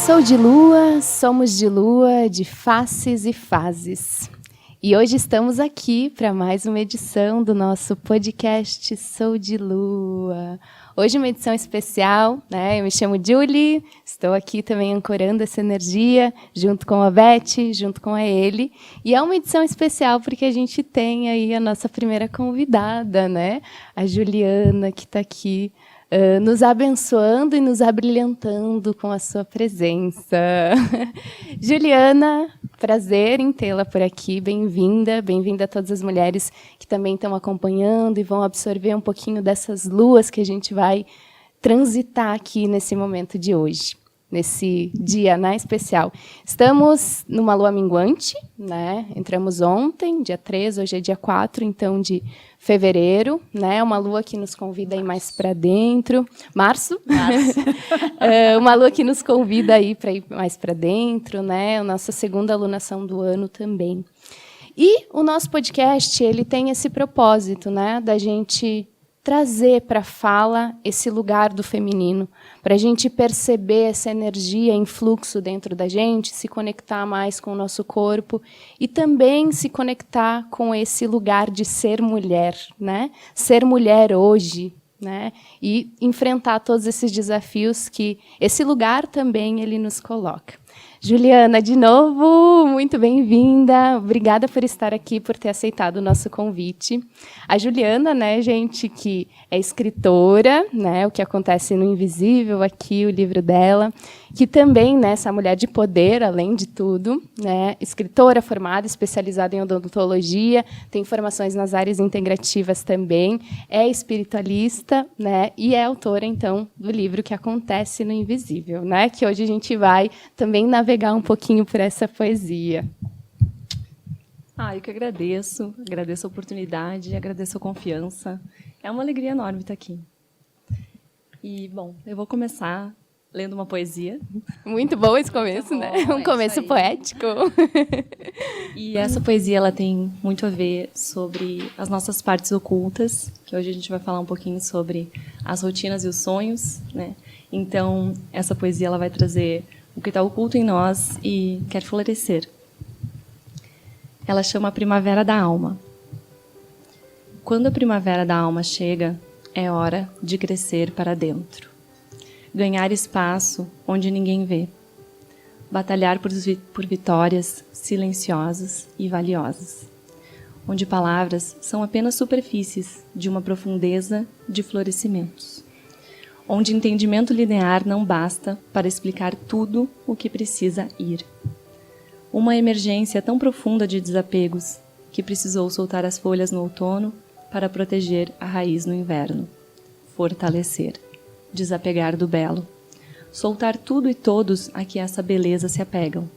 Sou de lua, somos de lua, de faces e fases. E hoje estamos aqui para mais uma edição do nosso podcast Sou de Lua. Hoje uma edição especial, né? Eu me chamo Julie, estou aqui também ancorando essa energia, junto com a Beth, junto com a Eli. E é uma edição especial porque a gente tem aí a nossa primeira convidada, né? A Juliana, que está aqui nos abençoando e nos abrilhantando com a sua presença. Juliana, prazer em tê-la por aqui, bem-vinda, bem-vinda a todas as mulheres que também estão acompanhando e vão absorver um pouquinho dessas luas que a gente vai transitar aqui nesse momento de hoje, nesse dia, né, especial. Estamos numa lua minguante, né? Entramos ontem, dia 3, hoje é dia 4, então, de fevereiro, né? Uma lua que nos convida a ir mais para dentro. Março. Uma lua que nos convida a ir para ir mais para dentro, né? A nossa segunda alunação do ano também. E o nosso podcast, ele tem esse propósito, né? Da gente trazer para a fala esse lugar do feminino, para a gente perceber essa energia em fluxo dentro da gente, se conectar mais com o nosso corpo e também se conectar com esse lugar de ser mulher, né? Ser mulher hoje, né? E enfrentar todos esses desafios que esse lugar também ele nos coloca. Juliana, de novo, muito bem-vinda. Obrigada por estar aqui, por ter aceitado o nosso convite. A Juliana, né, gente, que é escritora, né, O que Acontece no Invisível, aqui o livro dela, que também, né, essa mulher de poder, além de tudo, né, escritora formada, especializada em odontologia, tem formações nas áreas integrativas também, é espiritualista, né, e é autora, então, do livro Que Acontece no Invisível, né, que hoje a gente vai também navegar um pouquinho por essa poesia. Eu que agradeço a oportunidade, agradeço a confiança. É uma alegria enorme estar aqui. E, bom, eu vou começar lendo uma poesia. Muito bom esse começo, né? Um começo poético. E essa poesia ela tem muito a ver sobre as nossas partes ocultas, que hoje a gente vai falar um pouquinho sobre as rotinas e os sonhos, né? Então, essa poesia ela vai trazer o que está oculto em nós e quer florescer. Ela chama a Primavera da Alma. Quando a primavera da alma chega, é hora de crescer para dentro. Ganhar espaço onde ninguém vê. Batalhar por vitórias silenciosas e valiosas. Onde palavras são apenas superfícies de uma profundeza de florescimentos. Onde entendimento linear não basta para explicar tudo o que precisa ir. Uma emergência tão profunda de desapegos que precisou soltar as folhas no outono para proteger a raiz no inverno. Fortalecer. Desapegar do belo. Soltar tudo e todos a que essa beleza se apegam.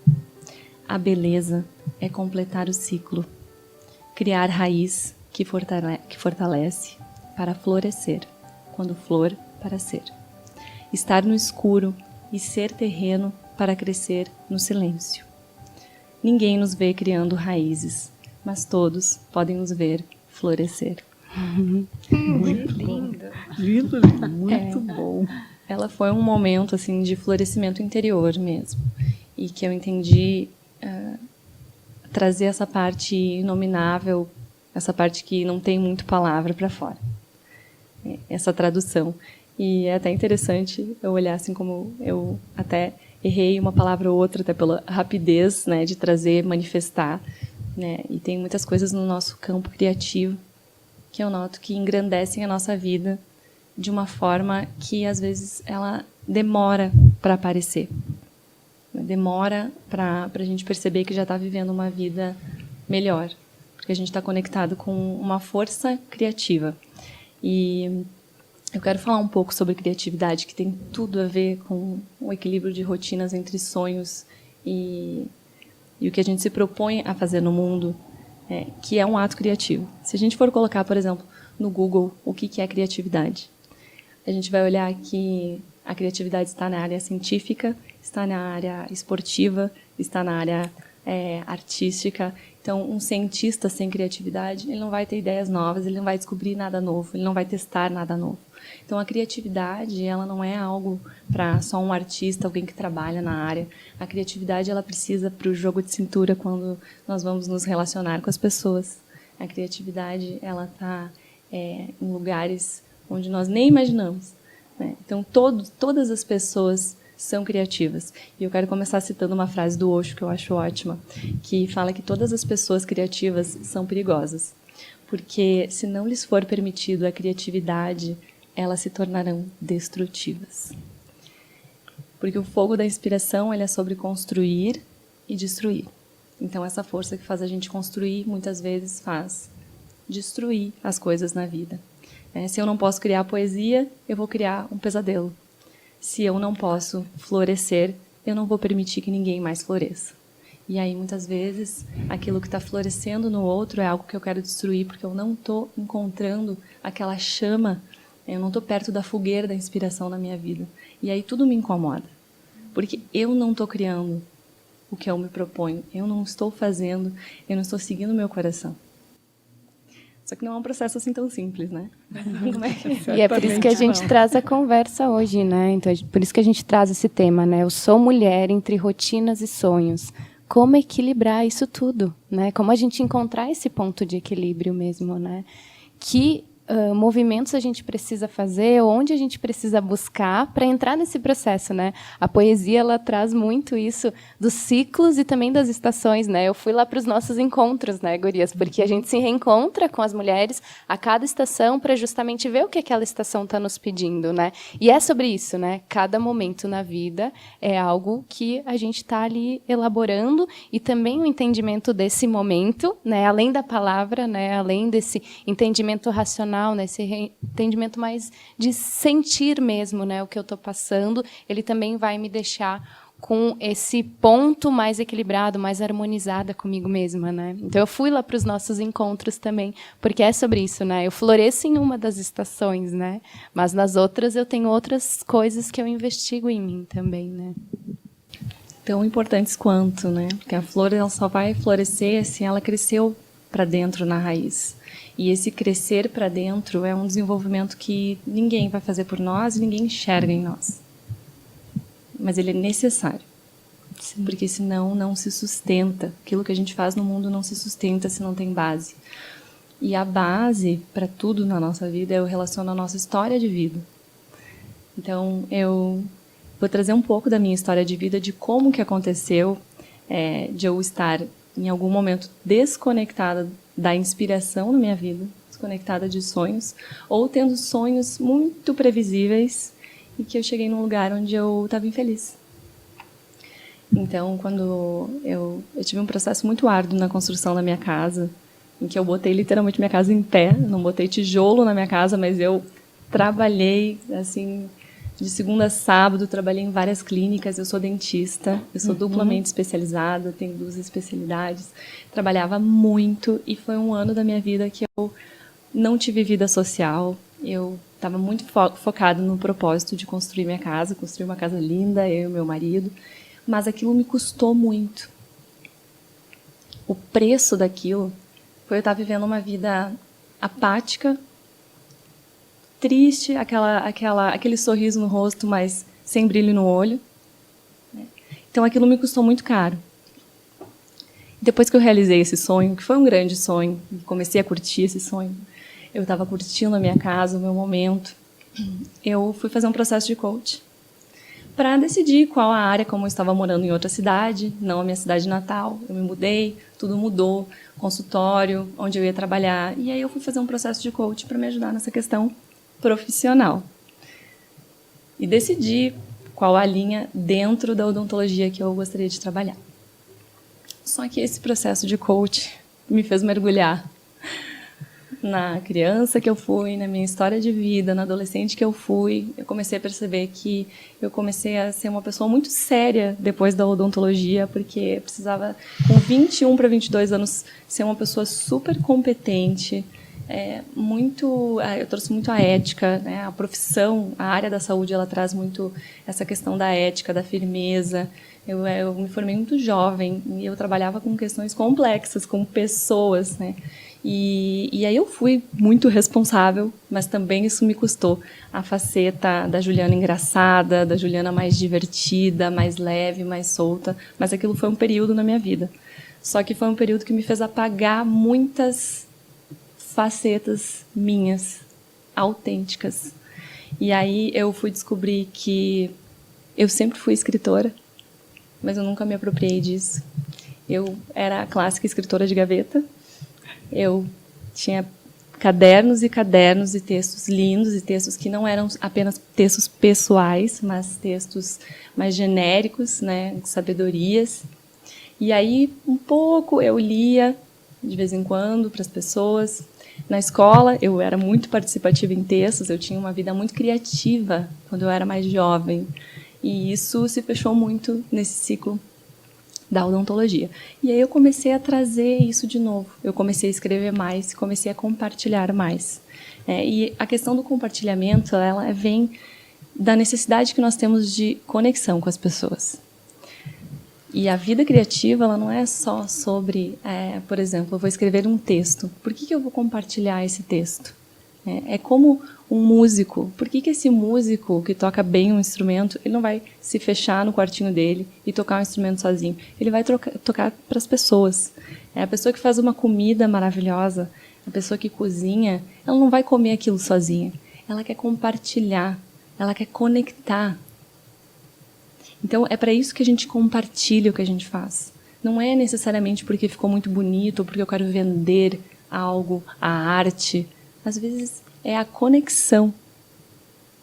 A beleza é completar o ciclo. Criar raiz que fortalece para florescer. Quando flor, para ser. Estar no escuro e ser terreno para crescer no silêncio. Ninguém nos vê criando raízes, mas todos podem nos ver florescer. Muito lindo. Lindo, muito bom. Ela foi um momento assim de florescimento interior mesmo, e que eu entendi trazer essa parte inominável, essa parte que não tem muito palavra para fora. Essa tradução. E é até interessante eu olhar assim como eu até errei uma palavra ou outra, até pela rapidez, né, de trazer, manifestar, né, e tem muitas coisas no nosso campo criativo que eu noto que engrandecem a nossa vida de uma forma que, às vezes, ela demora para aparecer. Demora para a gente perceber que já está vivendo uma vida melhor, porque a gente está conectado com uma força criativa. E eu quero falar um pouco sobre criatividade, que tem tudo a ver com o equilíbrio de rotinas entre sonhos e o que a gente se propõe a fazer no mundo, que é um ato criativo. Se a gente for colocar, por exemplo, no Google o que é criatividade, a gente vai olhar que a criatividade está na área científica, está na área esportiva, está na área artística, Então, um cientista sem criatividade, ele não vai ter ideias novas, ele não vai descobrir nada novo, ele não vai testar nada novo. Então, a criatividade, ela não é algo para só um artista, alguém que trabalha na área. A criatividade, ela precisa para o jogo de cintura quando nós vamos nos relacionar com as pessoas. A criatividade, ela está em lugares onde nós nem imaginamos, né? Então, todas as pessoas são criativas. E eu quero começar citando uma frase do Osho, que eu acho ótima, que fala que todas as pessoas criativas são perigosas. Porque, se não lhes for permitido a criatividade, elas se tornarão destrutivas. Porque o fogo da inspiração, ele é sobre construir e destruir. Então, essa força que faz a gente construir, muitas vezes faz destruir as coisas na vida. Se eu não posso criar poesia, eu vou criar um pesadelo. Se eu não posso florescer, eu não vou permitir que ninguém mais floresça. E aí, muitas vezes, aquilo que está florescendo no outro é algo que eu quero destruir, porque eu não estou encontrando aquela chama, eu não estou perto da fogueira da inspiração na minha vida. E aí tudo me incomoda, porque eu não estou criando o que eu me proponho, eu não estou fazendo, eu não estou seguindo o meu coração. Só que não é um processo assim tão simples, né? Como é que... E é por isso que a gente traz a conversa hoje, né? Então, por isso que a gente traz esse tema, né? Eu sou mulher entre rotinas e sonhos. Como equilibrar isso tudo, né? Como a gente encontrar esse ponto de equilíbrio mesmo, né? Que movimentos a gente precisa fazer, onde a gente precisa buscar para entrar nesse processo, né? A poesia, ela traz muito isso dos ciclos e também das estações, né? Eu fui lá para os nossos encontros, né, gurias? Porque a gente se reencontra com as mulheres a cada estação para justamente ver o que aquela estação está nos pedindo, né? E é sobre isso, né? Cada momento na vida é algo que a gente está ali elaborando e também o entendimento desse momento, né? Além da palavra, né? Além desse entendimento racional, nesse entendimento mais de sentir mesmo, né, o que eu estou passando, ele também vai me deixar com esse ponto mais equilibrado, mais harmonizada comigo mesma, né? Então eu fui lá para os nossos encontros também, porque é sobre isso, né? Eu floresço em uma das estações, né? Mas nas outras eu tenho outras coisas que eu investigo em mim também, né? Tão importantes quanto, né? Porque a flor, ela só vai florescer se ela cresceu para dentro na raiz. E esse crescer para dentro é um desenvolvimento que ninguém vai fazer por nós e ninguém enxerga em nós. Mas ele é necessário. Sim. Porque senão não se sustenta. Aquilo que a gente faz no mundo não se sustenta se não tem base. E a base para tudo na nossa vida eu relaciono à nossa história de vida. Então, eu vou trazer um pouco da minha história de vida, de como que aconteceu, de eu estar em algum momento desconectada da inspiração na minha vida, desconectada de sonhos, ou tendo sonhos muito previsíveis e que eu cheguei num lugar onde eu estava infeliz. Então, quando eu tive um processo muito árduo na construção da minha casa, em que eu botei literalmente minha casa em pé, não botei tijolo na minha casa, mas eu trabalhei assim de segunda a sábado, trabalhei em várias clínicas, eu sou dentista, eu sou duplamente especializada, tenho 2 especialidades, trabalhava muito e foi um ano da minha vida que eu não tive vida social, eu estava muito focada no propósito de construir minha casa, construir uma casa linda, eu e meu marido, mas aquilo me custou muito. O preço daquilo foi eu estar vivendo uma vida apática, triste, aquele sorriso no rosto, mas sem brilho no olho. Então, aquilo me custou muito caro. Depois que eu realizei esse sonho, que foi um grande sonho, comecei a curtir esse sonho, eu estava curtindo a minha casa, o meu momento, eu fui fazer um processo de coach para decidir qual a área, como eu estava morando em outra cidade, não a minha cidade natal. Eu me mudei, tudo mudou, consultório, onde eu ia trabalhar. E aí eu fui fazer um processo de coach para me ajudar nessa questão profissional. E decidi qual a linha dentro da odontologia que eu gostaria de trabalhar. Só que esse processo de coach me fez mergulhar na criança que eu fui, na minha história de vida, na adolescente que eu fui. Eu comecei a perceber que eu comecei a ser uma pessoa muito séria depois da odontologia, porque eu precisava, com 21 para 22 anos, ser uma pessoa super competente, eu trouxe muito a ética, né? A profissão, a área da saúde, ela traz muito essa questão da ética, da firmeza. Eu me formei muito jovem e eu trabalhava com questões complexas, com pessoas, né? E aí eu fui muito responsável, mas também isso me custou a faceta da Juliana engraçada, da Juliana mais divertida, mais leve, mais solta. Mas aquilo foi um período na minha vida. Só que foi um período que me fez apagar muitas facetas minhas, autênticas. E aí eu fui descobrir que eu sempre fui escritora, mas eu nunca me apropriei disso. Eu era a clássica escritora de gaveta. Eu tinha cadernos e cadernos de textos lindos, e textos que não eram apenas textos pessoais, mas textos mais genéricos, né, de sabedorias. E aí, um pouco, eu lia, de vez em quando, para as pessoas. Na escola, eu era muito participativa em textos, eu tinha uma vida muito criativa quando eu era mais jovem. E isso se fechou muito nesse ciclo da odontologia. E aí eu comecei a trazer isso de novo. Eu comecei a escrever mais, comecei a compartilhar mais. E a questão do compartilhamento, ela vem da necessidade que nós temos de conexão com as pessoas. E a vida criativa, ela não é só sobre, por exemplo, eu vou escrever um texto. Por que eu vou compartilhar esse texto? É como um músico. Por que esse músico que toca bem um instrumento, ele não vai se fechar no quartinho dele e tocar um instrumento sozinho? Ele vai tocar para as pessoas. A pessoa que faz uma comida maravilhosa, a pessoa que cozinha, ela não vai comer aquilo sozinha. Ela quer compartilhar, ela quer conectar. Então, é para isso que a gente compartilha o que a gente faz. Não é necessariamente porque ficou muito bonito ou porque eu quero vender algo, a arte. Às vezes é a conexão.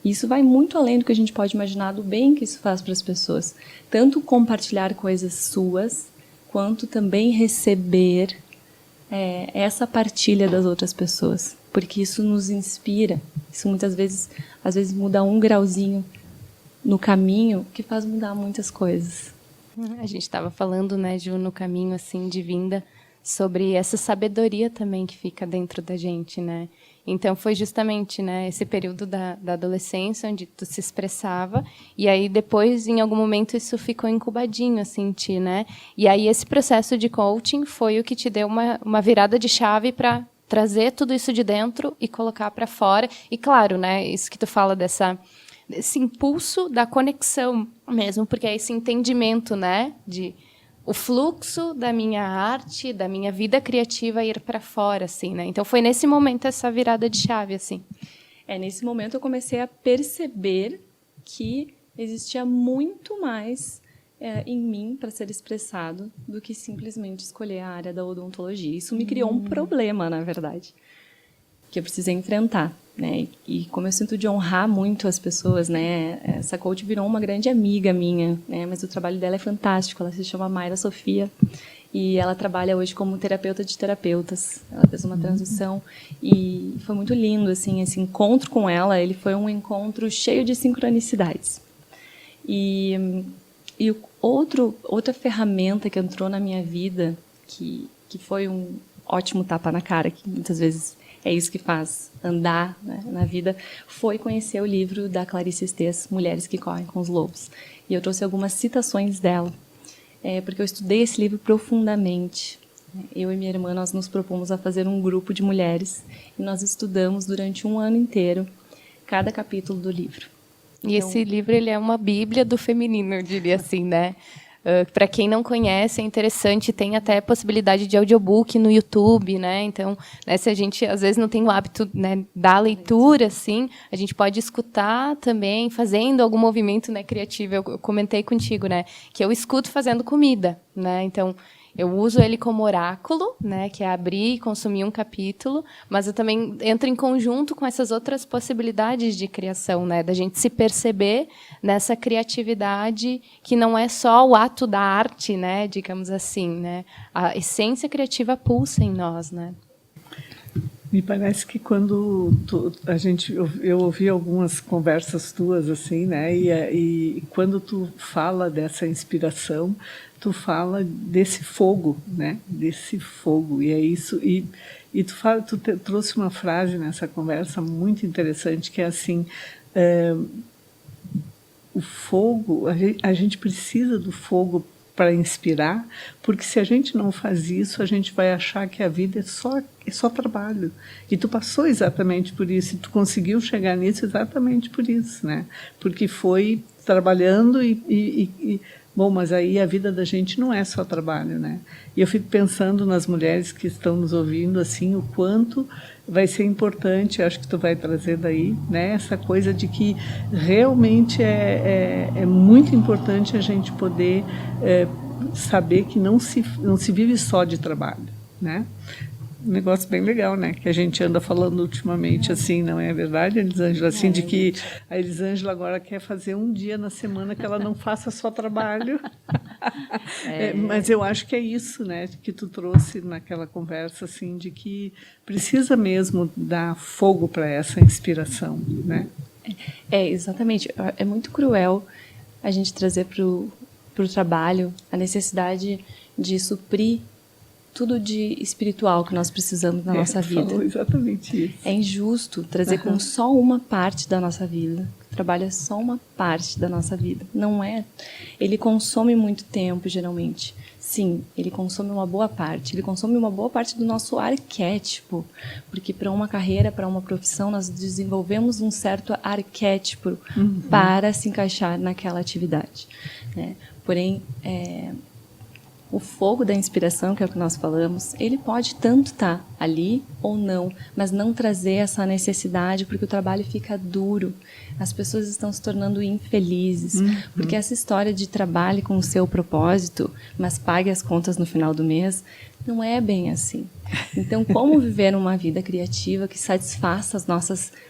Isso vai muito além do que a gente pode imaginar do bem que isso faz para as pessoas. Tanto compartilhar coisas suas, quanto também receber essa partilha das outras pessoas. Porque isso nos inspira. Isso muitas vezes, às vezes muda um grauzinho no caminho que faz mudar muitas coisas. A gente estava falando, né, Ju, no caminho assim de vinda, sobre essa sabedoria também que fica dentro da gente, né? Então foi justamente, né, esse período da adolescência onde tu se expressava e aí depois em algum momento isso ficou incubadinho assim em ti, né? E aí esse processo de coaching foi o que te deu uma virada de chave para trazer tudo isso de dentro e colocar para fora. E claro, né, isso que tu fala desse impulso da conexão mesmo, porque é esse entendimento, né, de o fluxo da minha arte, da minha vida criativa ir para fora, assim, né? Então foi nesse momento essa virada de chave, assim. Nesse momento eu comecei a perceber que existia muito mais em mim para ser expressado do que simplesmente escolher a área da odontologia. Isso me criou um problema, na verdade, que eu precisei enfrentar, né? E como eu sinto de honrar muito as pessoas, né? Essa coach virou uma grande amiga minha, né? Mas o trabalho dela é fantástico. Ela se chama Mayra Sofia e ela trabalha hoje como terapeuta de terapeutas. Ela fez uma transição e foi muito lindo, assim, esse encontro com ela. Ele foi um encontro cheio de sincronicidades. E outra ferramenta que entrou na minha vida, que foi um ótimo tapa na cara, que muitas vezes é isso que faz andar, né, na vida, foi conhecer o livro da Clarice Estés, Mulheres que Correm com os Lobos. E eu trouxe algumas citações dela, porque eu estudei esse livro profundamente. Eu e minha irmã, nós nos propomos a fazer um grupo de mulheres e nós estudamos durante um ano inteiro cada capítulo do livro. E então, esse livro ele é uma bíblia do feminino, eu diria assim, né? Para quem não conhece, é interessante, tem até possibilidade de audiobook no YouTube, né? Então, né, se a gente às vezes não tem o hábito, né, da leitura, assim, a gente pode escutar também, fazendo algum movimento, né, criativo. Eu comentei contigo, né, que eu escuto fazendo comida, né? Então, eu uso ele como oráculo, né, que é abrir e consumir um capítulo, mas eu também entro em conjunto com essas outras possibilidades de criação, né, da gente se perceber nessa criatividade que não é só o ato da arte, né, digamos assim, né, a essência criativa pulsa em nós, né. Me parece que quando eu ouvi algumas conversas tuas assim, né? E quando tu fala dessa inspiração, tu fala desse fogo, né? Desse fogo, e é isso. E trouxe uma frase nessa conversa muito interessante que é assim: o fogo, a gente precisa do fogo para inspirar, porque se a gente não faz isso, a gente vai achar que a vida é só trabalho. E tu passou exatamente por isso, e tu conseguiu chegar nisso exatamente por isso, né? Porque foi trabalhando bom, mas aí a vida da gente não é só trabalho, né? E eu fico pensando nas mulheres que estão nos ouvindo, assim, o quanto vai ser importante, acho que tu vai trazer daí, né? Essa coisa de que realmente é muito importante a gente poder saber que não se vive só de trabalho, né? Um negócio bem legal, né? Que a gente anda falando ultimamente, assim, não é verdade, Elisângela? Assim, de que a Elisângela agora quer fazer um dia na semana que ela não faça só trabalho. Mas eu acho que é isso, né? Que tu trouxe naquela conversa, assim, de que precisa mesmo dar fogo para essa inspiração, né? Exatamente. É muito cruel a gente trazer para o trabalho a necessidade de suprir tudo de espiritual que nós precisamos na nossa vida. Falou exatamente isso. É injusto trazer como só uma parte da nossa vida. O trabalho é só uma parte da nossa vida. Não é. Ele consome muito tempo, geralmente. Sim, ele consome uma boa parte. Ele consome uma boa parte do nosso arquétipo. Porque para uma carreira, para uma profissão, nós desenvolvemos um certo arquétipo para se encaixar naquela atividade, né? Porém, o fogo da inspiração, que é o que nós falamos, ele pode tanto estar ali ou não, mas não trazer essa necessidade, porque o trabalho fica duro. As pessoas estão se tornando infelizes, porque essa história de trabalhe com o seu propósito, mas pague as contas no final do mês, não é bem assim. Então, como viver uma vida criativa que satisfaça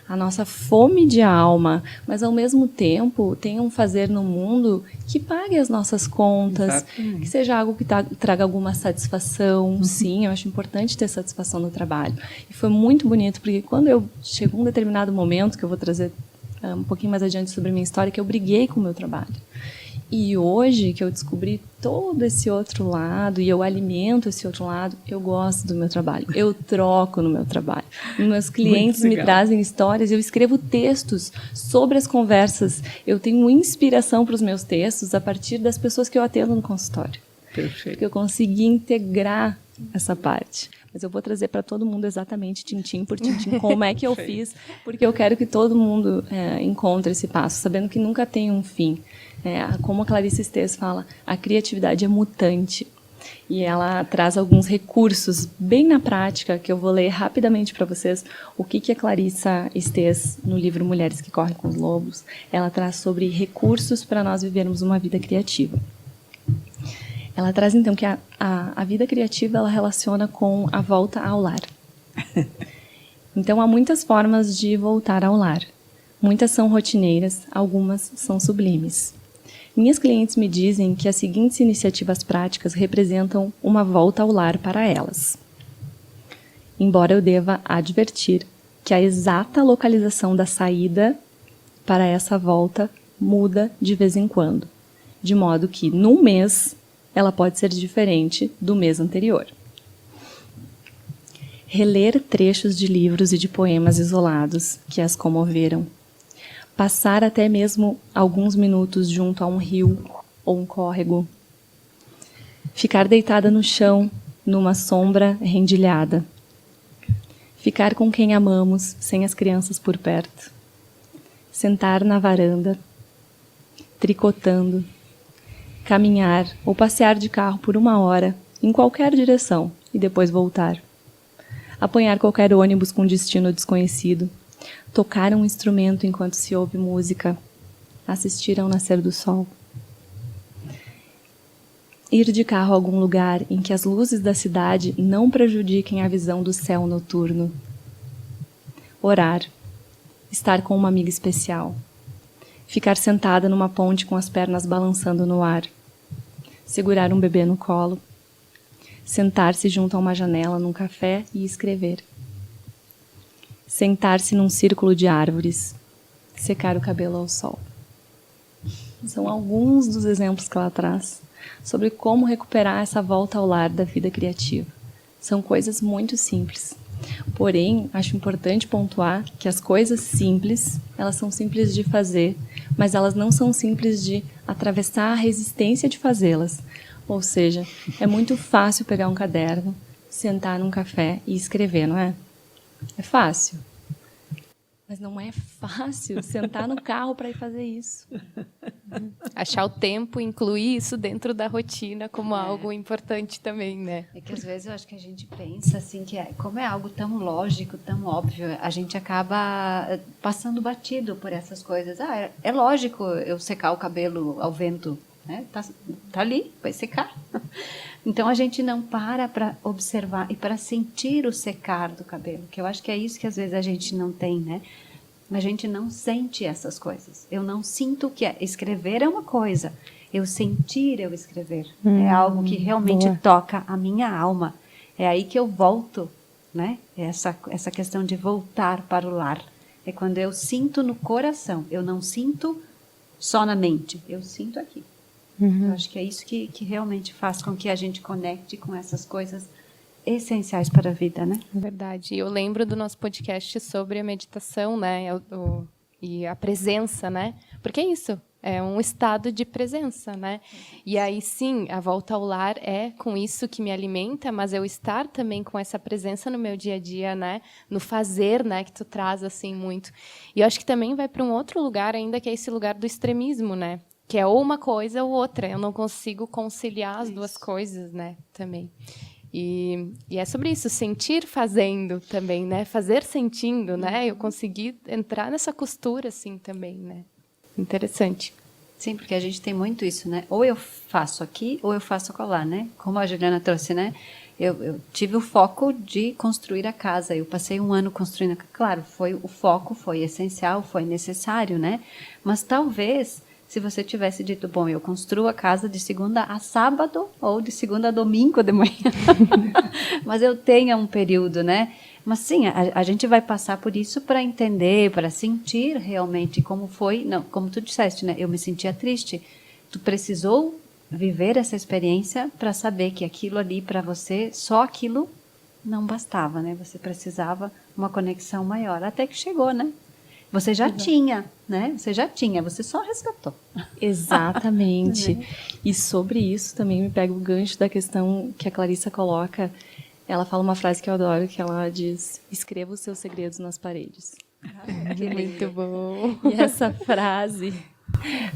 a nossa fome de alma, mas ao mesmo tempo tenha um fazer no mundo que pague as nossas contas, exatamente, que seja algo que traga alguma satisfação. Sim, eu acho importante ter satisfação no trabalho. E foi muito bonito, porque quando chegou um determinado momento, que eu vou trazer um pouquinho mais adiante sobre a minha história, que eu briguei com o meu trabalho. E hoje que eu descobri todo esse outro lado e eu alimento esse outro lado, eu gosto do meu trabalho, eu troco no meu trabalho. Meus clientes me trazem histórias, eu escrevo textos sobre as conversas, eu tenho inspiração para os meus textos a partir das pessoas que eu atendo no consultório. Perfeito. Porque eu consegui integrar essa parte. Mas eu vou trazer para todo mundo exatamente, tintim por tintim, como é que eu fiz, porque eu quero que todo mundo encontre esse passo, sabendo que nunca tem um fim. Como a Clarice Estes fala, a criatividade é mutante. E ela traz alguns recursos bem na prática, que eu vou ler rapidamente para vocês o que a Clarissa Estes, no livro Mulheres que Correm com os Lobos, ela traz sobre recursos para nós vivermos uma vida criativa. Ela traz, então, que a vida criativa ela relaciona com a volta ao lar. Então, há muitas formas de voltar ao lar. Muitas são rotineiras, algumas são sublimes. Minhas clientes me dizem que as seguintes iniciativas práticas representam uma volta ao lar para elas. Embora eu deva advertir que a exata localização da saída para essa volta muda de vez em quando, de modo que, num mês, ela pode ser diferente do mês anterior. Reler trechos de livros e de poemas isolados que as comoveram. Passar até mesmo alguns minutos junto a um rio ou um córrego. Ficar deitada no chão, numa sombra rendilhada. Ficar com quem amamos, sem as crianças por perto. Sentar na varanda, tricotando. Caminhar ou passear de carro por 1 hora, em qualquer direção, e depois voltar. Apanhar qualquer ônibus com destino desconhecido. Tocar um instrumento enquanto se ouve música. Assistir ao nascer do sol. Ir de carro a algum lugar em que as luzes da cidade não prejudiquem a visão do céu noturno. Orar. Estar com uma amiga especial. Ficar sentada numa ponte com as pernas balançando no ar. Segurar um bebê no colo. Sentar-se junto a uma janela num café e escrever. sentar-se num círculo de árvores, secar o cabelo ao sol. São alguns dos exemplos que ela traz sobre como recuperar essa volta ao lar da vida criativa. São coisas muito simples. Porém, acho importante pontuar que as coisas simples, elas são simples de fazer, mas elas não são simples de atravessar a resistência de fazê-las. Ou seja, é muito fácil pegar um caderno, sentar num café e escrever, não é? É fácil. Mas não é fácil sentar no carro para ir fazer isso. Achar o tempo, incluir isso dentro da rotina como algo importante também, né? É que às vezes eu acho que a gente pensa assim que como é algo tão lógico, tão óbvio, a gente acaba passando batido por essas coisas. É lógico eu secar o cabelo ao vento, né? Tá ali, vai secar. Então a gente não para observar e para sentir o secar do cabelo, que eu acho que é isso que às vezes a gente não tem, né? A gente não sente essas coisas. Eu não sinto que escrever é uma coisa, eu sentir eu escrever é algo que realmente toca a minha alma. É aí que eu volto, né? Essa questão de voltar para o lar é quando eu sinto no coração. Eu não sinto só na mente, eu sinto aqui. Eu acho que é isso que realmente faz com que a gente conecte com essas coisas essenciais para a vida, né? É verdade. Eu lembro do nosso podcast sobre a meditação, né? E a presença, né? Porque é isso, é um estado de presença, né? E aí, sim, a volta ao lar é com isso que me alimenta, mas eu estar também com essa presença no meu dia a dia, né? No fazer, né? Que tu traz, assim, muito. E eu acho que também vai para um outro lugar ainda, que é esse lugar do extremismo, né? Que é ou uma coisa ou outra. Eu não consigo conciliar as duas coisas, né? Também. E é sobre isso, sentir fazendo também, né? Fazer sentindo, né? Eu consegui entrar nessa costura, assim, também, né? Interessante. Sim, porque a gente tem muito isso, né? Ou eu faço aqui, ou eu faço acolá, né? Como a Juliana trouxe, né? Eu tive o foco de construir a casa. Eu passei um ano construindo a casa. Claro, o foco foi essencial, foi necessário, né? Mas talvez, se você tivesse dito, bom, eu construo a casa de segunda a sábado ou de segunda a domingo de manhã. Mas eu tenho um período, né? Mas sim, a gente vai passar por isso para entender, para sentir realmente como foi. Não, como tu disseste, né? Eu me sentia triste. Tu precisou viver essa experiência para saber que aquilo ali para você, só aquilo não bastava, né? Você precisava uma conexão maior. Até que chegou, né? Você já tinha, né? Você já tinha, você só resgatou. Exatamente. E sobre isso também me pega o gancho da questão que a Clarissa coloca. Ela fala uma frase que eu adoro, que ela diz: escreva os seus segredos nas paredes. Muito bom. E essa frase,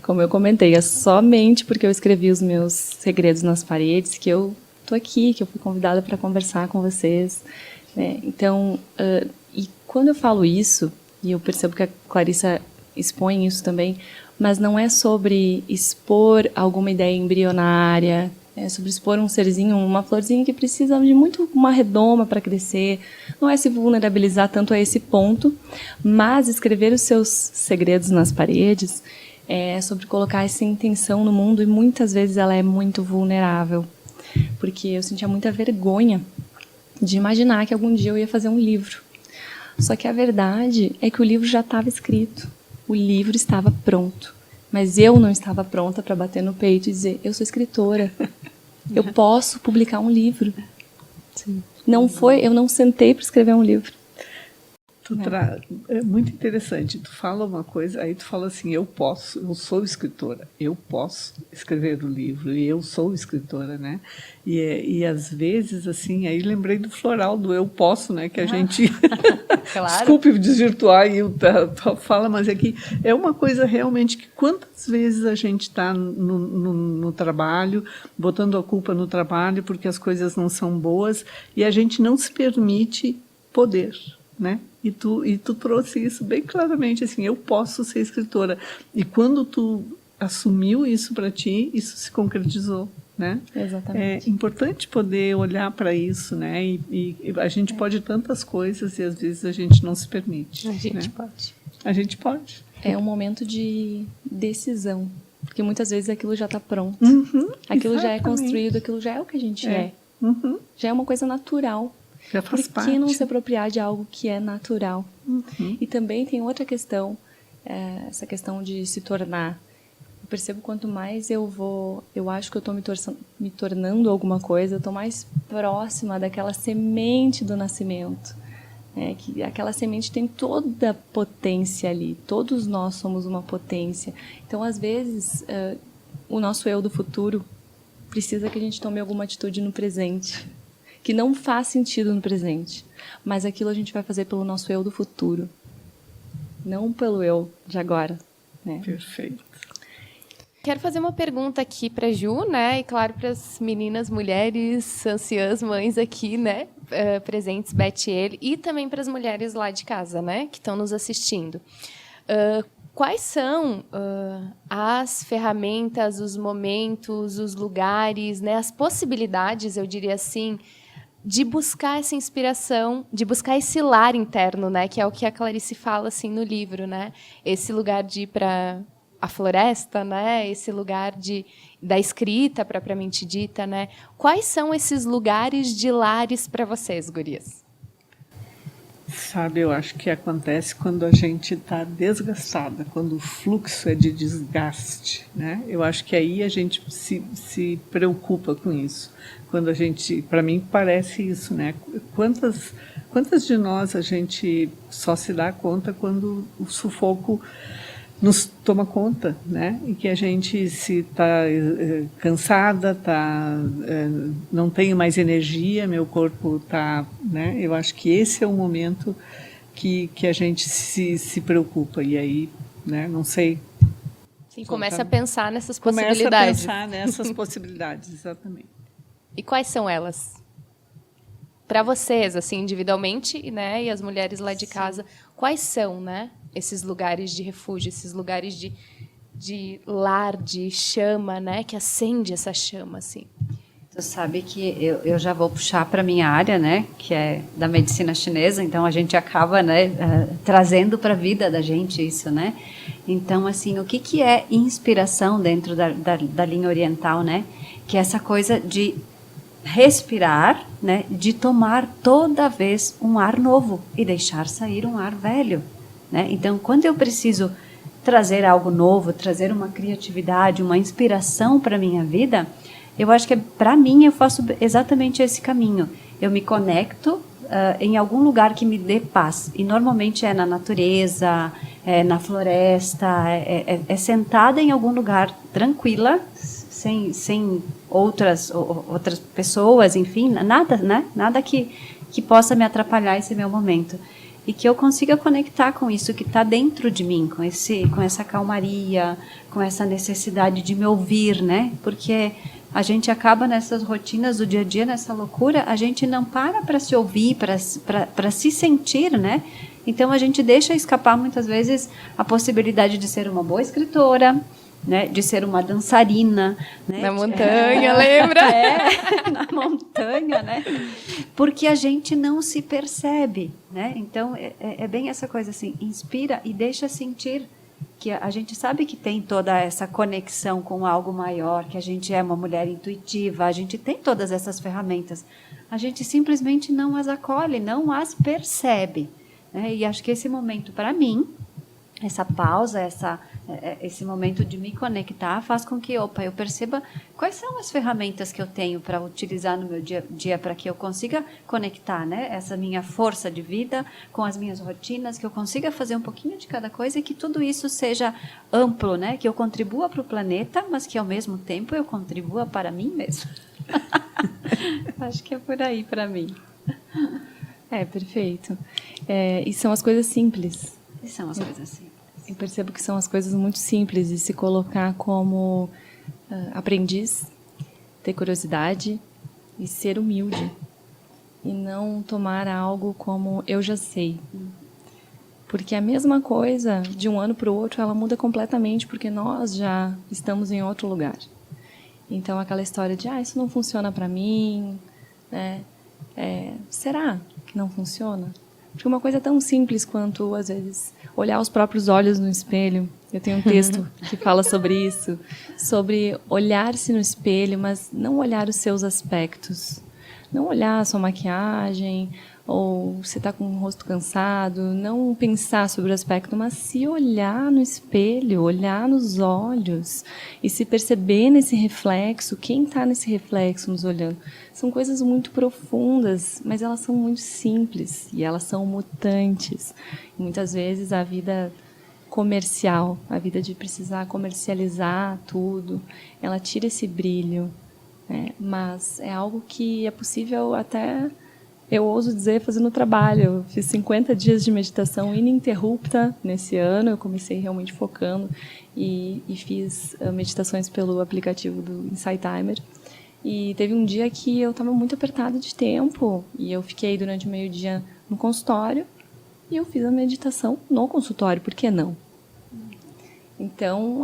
como eu comentei, é somente porque eu escrevi os meus segredos nas paredes que eu tô aqui, que eu fui convidada para conversar com vocês, né? Então, e quando eu falo isso, e eu percebo que a Clarissa expõe isso também, mas não é sobre expor alguma ideia embrionária, é sobre expor um serzinho, uma florzinha que precisa de muito uma redoma para crescer. Não é se vulnerabilizar tanto a esse ponto, mas escrever os seus segredos nas paredes é sobre colocar essa intenção no mundo, e muitas vezes ela é muito vulnerável, porque eu sentia muita vergonha de imaginar que algum dia eu ia fazer um livro. Só que a verdade é que o livro já estava escrito, o livro estava pronto, mas eu não estava pronta para bater no peito e dizer: eu sou escritora, eu posso publicar um livro. Sim. Eu não sentei para escrever um livro. É muito interessante. Tu fala uma coisa, aí tu fala assim: eu sou escritora, eu posso escrever o livro, e eu sou escritora, né? E às vezes, assim, aí lembrei do floral, do eu posso, né? Que a gente... Claro. Desculpe desvirtuar aí a fala, mas é que é uma coisa realmente que quantas vezes a gente está no trabalho, botando a culpa no trabalho porque as coisas não são boas, e a gente não se permite poder, né? E tu trouxe isso bem claramente, assim: eu posso ser escritora. E quando tu assumiu isso para ti, isso se concretizou, né? Exatamente. É importante poder olhar para isso, né? E a gente pode tantas coisas e às vezes a gente não se permite. A gente né? pode. A gente pode. É um momento de decisão, porque muitas vezes aquilo já está pronto. Uhum, aquilo já é exatamente. construído, aquilo já é o que a gente é. Uhum. Já é uma coisa natural. Já faz Por parte. que não se apropriar de algo que é natural? E também tem outra questão, essa questão de se tornar. Eu percebo quanto mais eu acho que eu estou me tornando alguma coisa, eu estou mais próxima daquela semente do nascimento. Que aquela semente tem toda a potência ali, todos nós somos uma potência. Então, às vezes, o nosso eu do futuro precisa que a gente tome alguma atitude no presente, que não faz sentido no presente, mas aquilo a gente vai fazer pelo nosso eu do futuro, não pelo eu de agora. Né? Perfeito. Quero fazer uma pergunta aqui para a Ju, né? E claro, para as meninas, mulheres, anciãs, mães aqui, né? Presentes, Beth e ele, e também para as mulheres lá de casa, né? Que estão nos assistindo. Quais são as ferramentas, os momentos, os lugares, né? As possibilidades, eu diria assim, de buscar essa inspiração, de buscar esse lar interno, né? Que é o que a Clarice fala assim no livro, né? Esse lugar de ir para a floresta, né? Esse lugar da escrita propriamente dita, né? Quais são esses lugares de lares para vocês, gurias? Sabe, eu acho que acontece quando a gente está desgastada, quando o fluxo é de desgaste, né? Eu acho que aí a gente se preocupa com isso. Quando a gente, para mim parece isso, né? Quantas de nós a gente só se dá conta quando o sufoco nos toma conta, né? E que a gente se está cansada, não tenho mais energia, meu corpo está, né? Eu acho que esse é o momento que a gente se preocupa e aí, né? Não sei. Sim, começa a pensar nessas possibilidades. Começa a pensar nessas possibilidades, exatamente. E quais são elas? Para vocês, assim, individualmente, né? E as mulheres lá de casa, quais são, né? Esses lugares de refúgio, esses lugares de lar, de chama, né? Que acende essa chama, assim. Tu sabe que eu já vou puxar para a minha área, né? Que é da medicina chinesa, então a gente acaba, né, trazendo para a vida da gente isso, né? Então, assim, o que é inspiração dentro da linha oriental, né? Que é essa coisa de respirar, né? De tomar toda vez um ar novo e deixar sair um ar velho. Né? Então, quando eu preciso trazer algo novo, trazer uma criatividade, uma inspiração para a minha vida, eu acho que, para mim, eu faço exatamente esse caminho. Eu me conecto em algum lugar que me dê paz. E, normalmente, é na natureza, é na floresta, é sentada em algum lugar tranquila, sem outras pessoas, enfim, nada, né? Nada que possa me atrapalhar esse meu momento. E que eu consiga conectar com isso que está dentro de mim, com essa calmaria, com essa necessidade de me ouvir, né? Porque a gente acaba nessas rotinas do dia a dia, nessa loucura, a gente não para se ouvir, para se sentir, né? Então a gente deixa escapar muitas vezes a possibilidade de ser uma boa escritora, né, de ser uma dançarina, né, na montanha, lembra? Na montanha, né? Porque a gente não se percebe, né? Então é bem essa coisa assim, inspira e deixa sentir que a gente sabe que tem toda essa conexão com algo maior, que a gente é uma mulher intuitiva, a gente tem todas essas ferramentas, a gente simplesmente não as acolhe, não as percebe, né? E acho que esse momento para mim, essa pausa, esse momento de me conectar faz com que eu perceba quais são as ferramentas que eu tenho para utilizar no meu dia a dia para que eu consiga conectar, né, essa minha força de vida com as minhas rotinas, que eu consiga fazer um pouquinho de cada coisa e que tudo isso seja amplo, né, que eu contribua para o planeta, mas que ao mesmo tempo eu contribua para mim mesmo. Acho que é por aí para mim. Perfeito. E são as coisas simples. E são as coisas simples. Eu percebo que são as coisas muito simples de se colocar como aprendiz, ter curiosidade e ser humilde. E não tomar algo como eu já sei. Porque a mesma coisa, de um ano para o outro, ela muda completamente, porque nós já estamos em outro lugar. Então, aquela história de, isso não funciona para mim, né? Será que não funciona? Porque uma coisa tão simples quanto, às vezes, olhar os próprios olhos no espelho. Eu tenho um texto que fala sobre isso, sobre olhar-se no espelho, mas não olhar os seus aspectos. Não olhar a sua maquiagem, ou se está com o rosto cansado, não pensar sobre o aspecto, mas se olhar no espelho, olhar nos olhos e se perceber nesse reflexo, quem está nesse reflexo nos olhando. São coisas muito profundas, mas elas são muito simples e elas são mutantes. E muitas vezes a vida comercial, a vida de precisar comercializar tudo, ela tira esse brilho, né? Mas é algo que é possível até, eu ouso dizer, fazendo trabalho. Eu fiz 50 dias de meditação ininterrupta nesse ano, eu comecei realmente focando e fiz meditações pelo aplicativo do Insight Timer. E teve um dia que eu estava muito apertada de tempo e eu fiquei durante o meio-dia no consultório e eu fiz a meditação no consultório, por que não? Então,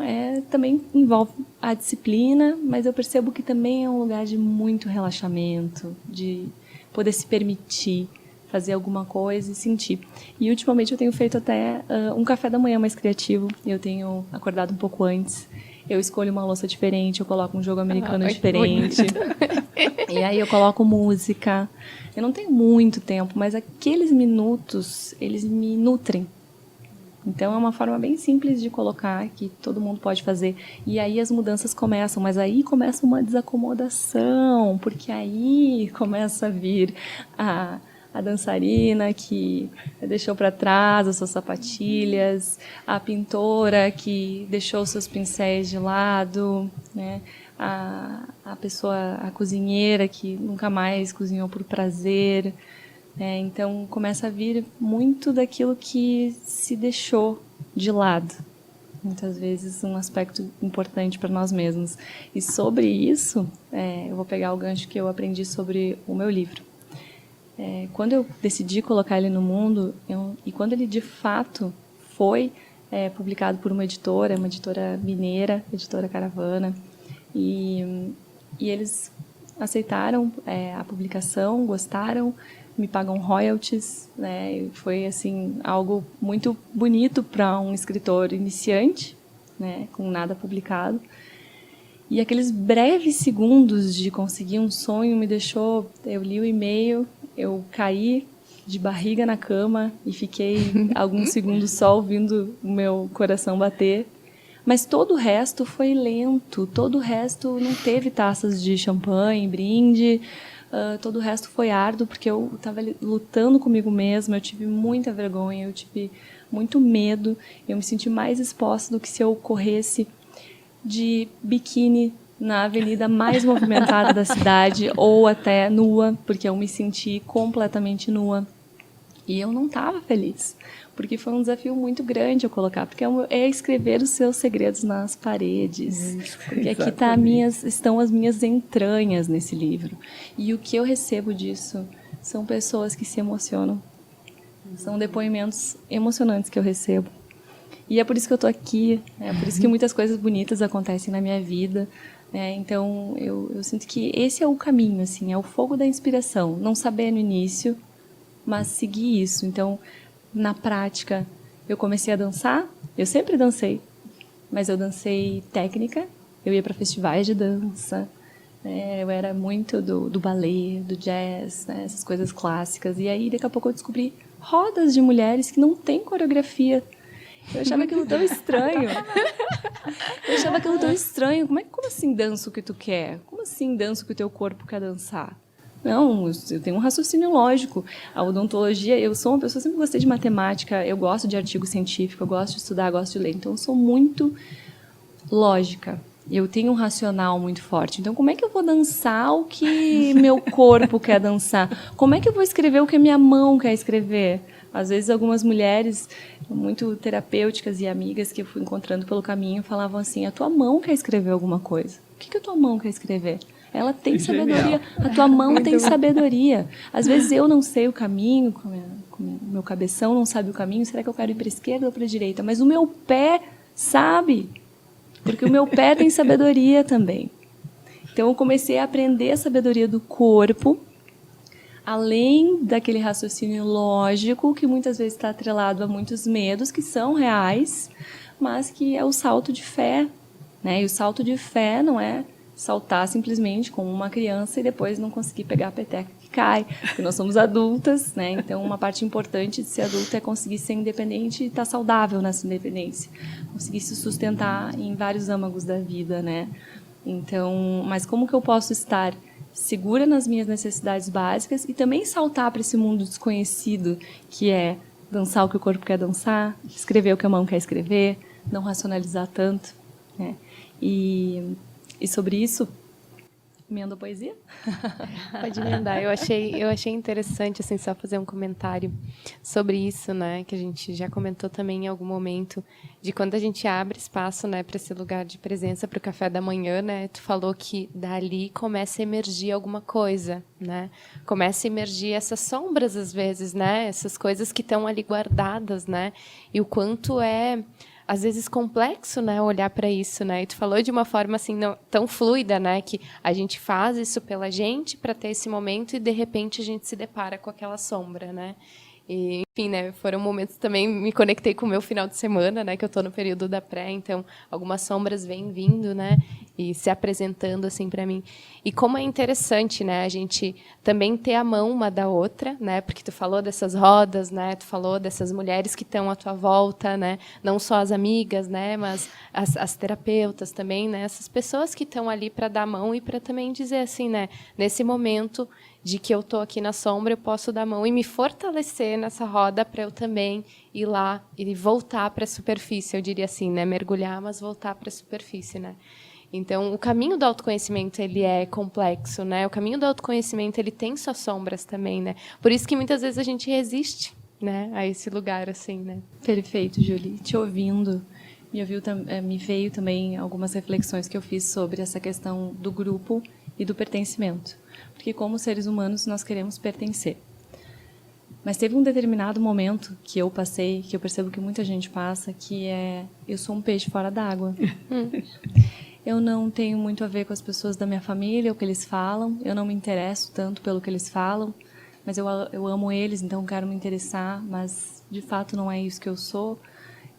também envolve a disciplina, mas eu percebo que também é um lugar de muito relaxamento, de poder se permitir fazer alguma coisa e sentir. E, ultimamente, eu tenho feito até um café da manhã mais criativo. Eu tenho acordado um pouco antes. Eu escolho uma louça diferente, eu coloco um jogo americano diferente. E aí eu coloco música. Eu não tenho muito tempo, mas aqueles minutos, eles me nutrem. Então, é uma forma bem simples de colocar, que todo mundo pode fazer. E aí as mudanças começam, mas aí começa uma desacomodação, porque aí começa a vir a dançarina que deixou para trás as suas sapatilhas, a pintora que deixou os seus pincéis de lado, né? A pessoa, a cozinheira que nunca mais cozinhou por prazer. Então, começa a vir muito daquilo que se deixou de lado. Muitas vezes, um aspecto importante para nós mesmos. E sobre isso, eu vou pegar o gancho que eu aprendi sobre o meu livro. Quando eu decidi colocar ele no mundo, e quando ele de fato foi publicado por uma editora mineira, editora Caravana, e eles aceitaram a publicação, gostaram, me pagam royalties, né? Foi assim algo muito bonito para um escritor iniciante, né? Com nada publicado. E aqueles breves segundos de conseguir um sonho me deixou. Eu li o e-mail, eu caí de barriga na cama e fiquei alguns segundos só ouvindo o meu coração bater. Mas todo o resto foi lento, todo o resto não teve taças de champanhe, brinde. Todo o resto foi árduo, porque eu estava lutando comigo mesma, eu tive muita vergonha, eu tive muito medo, eu me senti mais exposta do que se eu corresse de biquíni na avenida mais movimentada da cidade, ou até nua, porque eu me senti completamente nua. E eu não estava feliz, porque foi um desafio muito grande eu colocar, porque é escrever os seus segredos nas paredes, porque aqui estão as minhas entranhas nesse livro. E o que eu recebo disso são pessoas que se emocionam, são depoimentos emocionantes que eu recebo. E é por isso que eu estou aqui, é por isso que muitas coisas bonitas acontecem na minha vida. Então, eu sinto que esse é o caminho, assim, é o fogo da inspiração, não saber no início, mas seguir isso. Então, na prática, eu comecei a dançar. Eu sempre dancei, mas eu dancei técnica. Eu ia para festivais de dança. Eu era muito do ballet, do jazz, né, essas coisas clássicas. E aí, daqui a pouco, eu descobri rodas de mulheres que não têm coreografia. Eu achava aquilo tão estranho. Como assim dança o que tu quer? Como assim dança o que o teu corpo quer dançar? Não, eu tenho um raciocínio lógico. A odontologia, eu sou uma pessoa, sempre gostei de matemática, eu gosto de artigo científico, eu gosto de estudar, gosto de ler. Então, eu sou muito lógica. Eu tenho um racional muito forte. Então, como é que eu vou dançar o que meu corpo quer dançar? Como é que eu vou escrever o que a minha mão quer escrever? Às vezes, algumas mulheres muito terapêuticas e amigas que eu fui encontrando pelo caminho falavam assim, a tua mão quer escrever alguma coisa. O que a tua mão quer escrever? Ela tem sabedoria. A tua mão tem sabedoria. Às vezes eu não sei o caminho, o meu cabeção não sabe o caminho. Será que eu quero ir para a esquerda ou para a direita? Mas o meu pé sabe. Porque o meu pé tem sabedoria também. Então eu comecei a aprender a sabedoria do corpo, além daquele raciocínio lógico que muitas vezes está atrelado a muitos medos que são reais, mas que é o salto de fé, né? E o salto de fé não é saltar simplesmente como uma criança e depois não conseguir pegar a peteca que que cai, porque nós somos adultas, né? Então, uma parte importante de ser adulta é conseguir ser independente e estar saudável nessa independência, conseguir se sustentar em vários âmagos da vida, né? Então, mas como que eu posso estar segura nas minhas necessidades básicas e também saltar para esse mundo desconhecido, que é dançar o que o corpo quer dançar, escrever o que a mão quer escrever, não racionalizar tanto, né? E sobre isso, emenda a poesia? Pode emendar. Eu achei interessante, assim, só fazer um comentário sobre isso, né, que a gente já comentou também em algum momento, de quando a gente abre espaço, né, para esse lugar de presença, para o café da manhã, né, tu falou que dali começa a emergir alguma coisa, né, começa a emergir essas sombras, às vezes, né, essas coisas que estão ali guardadas, né, e o quanto é às vezes complexo, né, olhar para isso, né? E tu falou de uma forma assim não, tão fluida, né, que a gente faz isso pela gente para ter esse momento e de repente a gente se depara com aquela sombra, né? E, enfim, né, foram momentos também, me conectei com o meu final de semana, né, que eu estou no período da pré, então algumas sombras vêm vindo, né, e se apresentando assim para mim. E como é interessante, né, a gente também ter a mão uma da outra, né, porque tu falou dessas rodas, né, tu falou dessas mulheres que estão à tua volta, né, não só as amigas, né, mas as terapeutas também, né, essas pessoas que estão ali para dar a mão e para também dizer assim, né, nesse momento de que eu estou aqui na sombra, eu posso dar a mão e me fortalecer nessa roda para eu também ir lá e voltar para a superfície, eu diria assim, né? Mergulhar, mas voltar para a superfície, né? Então, o caminho do autoconhecimento, ele é complexo, né? O caminho do autoconhecimento, ele tem suas sombras também, né? Por isso que muitas vezes a gente resiste, né? A esse lugar, assim, né? Perfeito, Julie. Te ouvindo, me veio também algumas reflexões que eu fiz sobre essa questão do grupo e do pertencimento. Porque, como seres humanos, nós queremos pertencer. Mas teve um determinado momento que eu passei, que eu percebo que muita gente passa, que é: eu sou um peixe fora d'água. Eu não tenho muito a ver com as pessoas da minha família, o que eles falam, eu não me interesso tanto pelo que eles falam, mas eu amo eles, então quero me interessar, mas, de fato, não é isso que eu sou.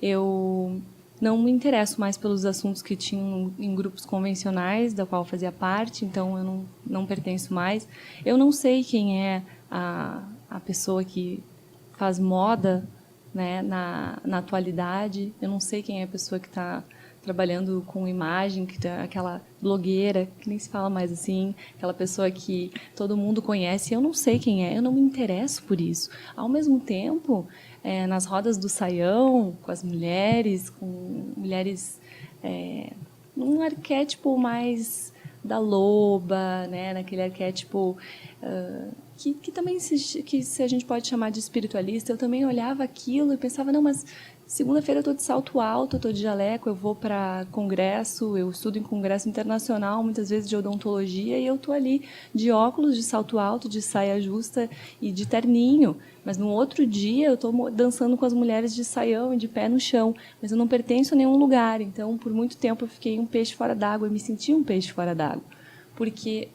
Eu não me interesso mais pelos assuntos que tinham em grupos convencionais, da qual eu fazia parte, então eu não pertenço mais. Eu não sei quem é a pessoa que faz moda, né, na atualidade. Eu não sei quem é a pessoa que está trabalhando com imagem, que tá aquela blogueira, que nem se fala mais assim, aquela pessoa que todo mundo conhece. Eu não sei quem é, eu não me interesso por isso. Ao mesmo tempo, nas rodas do saião, com as mulheres, num arquétipo mais da loba, né, naquele arquétipo que também se a gente pode chamar de espiritualista. Eu também olhava aquilo e pensava, não, mas segunda-feira eu estou de salto alto, eu estou de jaleco, eu vou para congresso, eu estudo em congresso internacional, muitas vezes de odontologia, e eu estou ali de óculos, de salto alto, de saia justa e de terninho. Mas no outro dia eu estou dançando com as mulheres de saião e de pé no chão, mas eu não pertenço a nenhum lugar. Então, por muito tempo eu fiquei um peixe fora d'água, eu me senti um peixe fora d'água, porque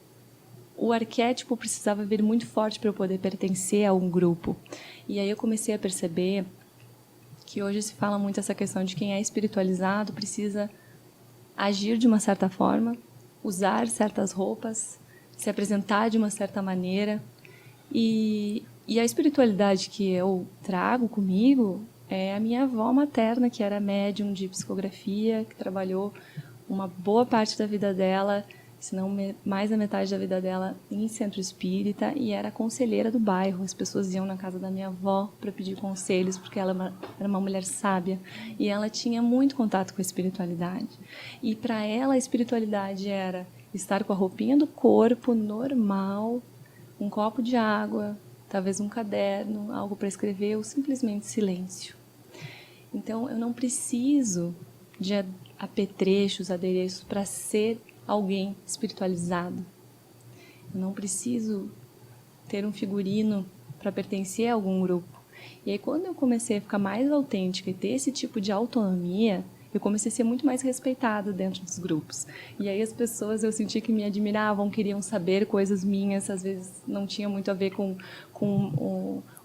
o arquétipo precisava vir muito forte para eu poder pertencer a um grupo. E aí eu comecei a perceber que hoje se fala muito essa questão de quem é espiritualizado precisa agir de uma certa forma, usar certas roupas, se apresentar de uma certa maneira. E a espiritualidade que eu trago comigo é a minha avó materna, que era médium de psicografia, que trabalhou uma boa parte da vida dela, se não mais da metade da vida dela, em centro espírita, e era conselheira do bairro. As pessoas iam na casa da minha avó para pedir conselhos, porque ela era uma mulher sábia, e ela tinha muito contato com a espiritualidade. E para ela, a espiritualidade era estar com a roupinha do corpo normal, um copo de água, talvez um caderno, algo para escrever, ou simplesmente silêncio. Então, eu não preciso de apetrechos, adereços para ser alguém espiritualizado. Eu não preciso ter um figurino para pertencer a algum grupo. E aí, quando eu comecei a ficar mais autêntica e ter esse tipo de autonomia, eu comecei a ser muito mais respeitada dentro dos grupos. E aí as pessoas, eu senti que me admiravam, queriam saber coisas minhas, às vezes não tinha muito a ver com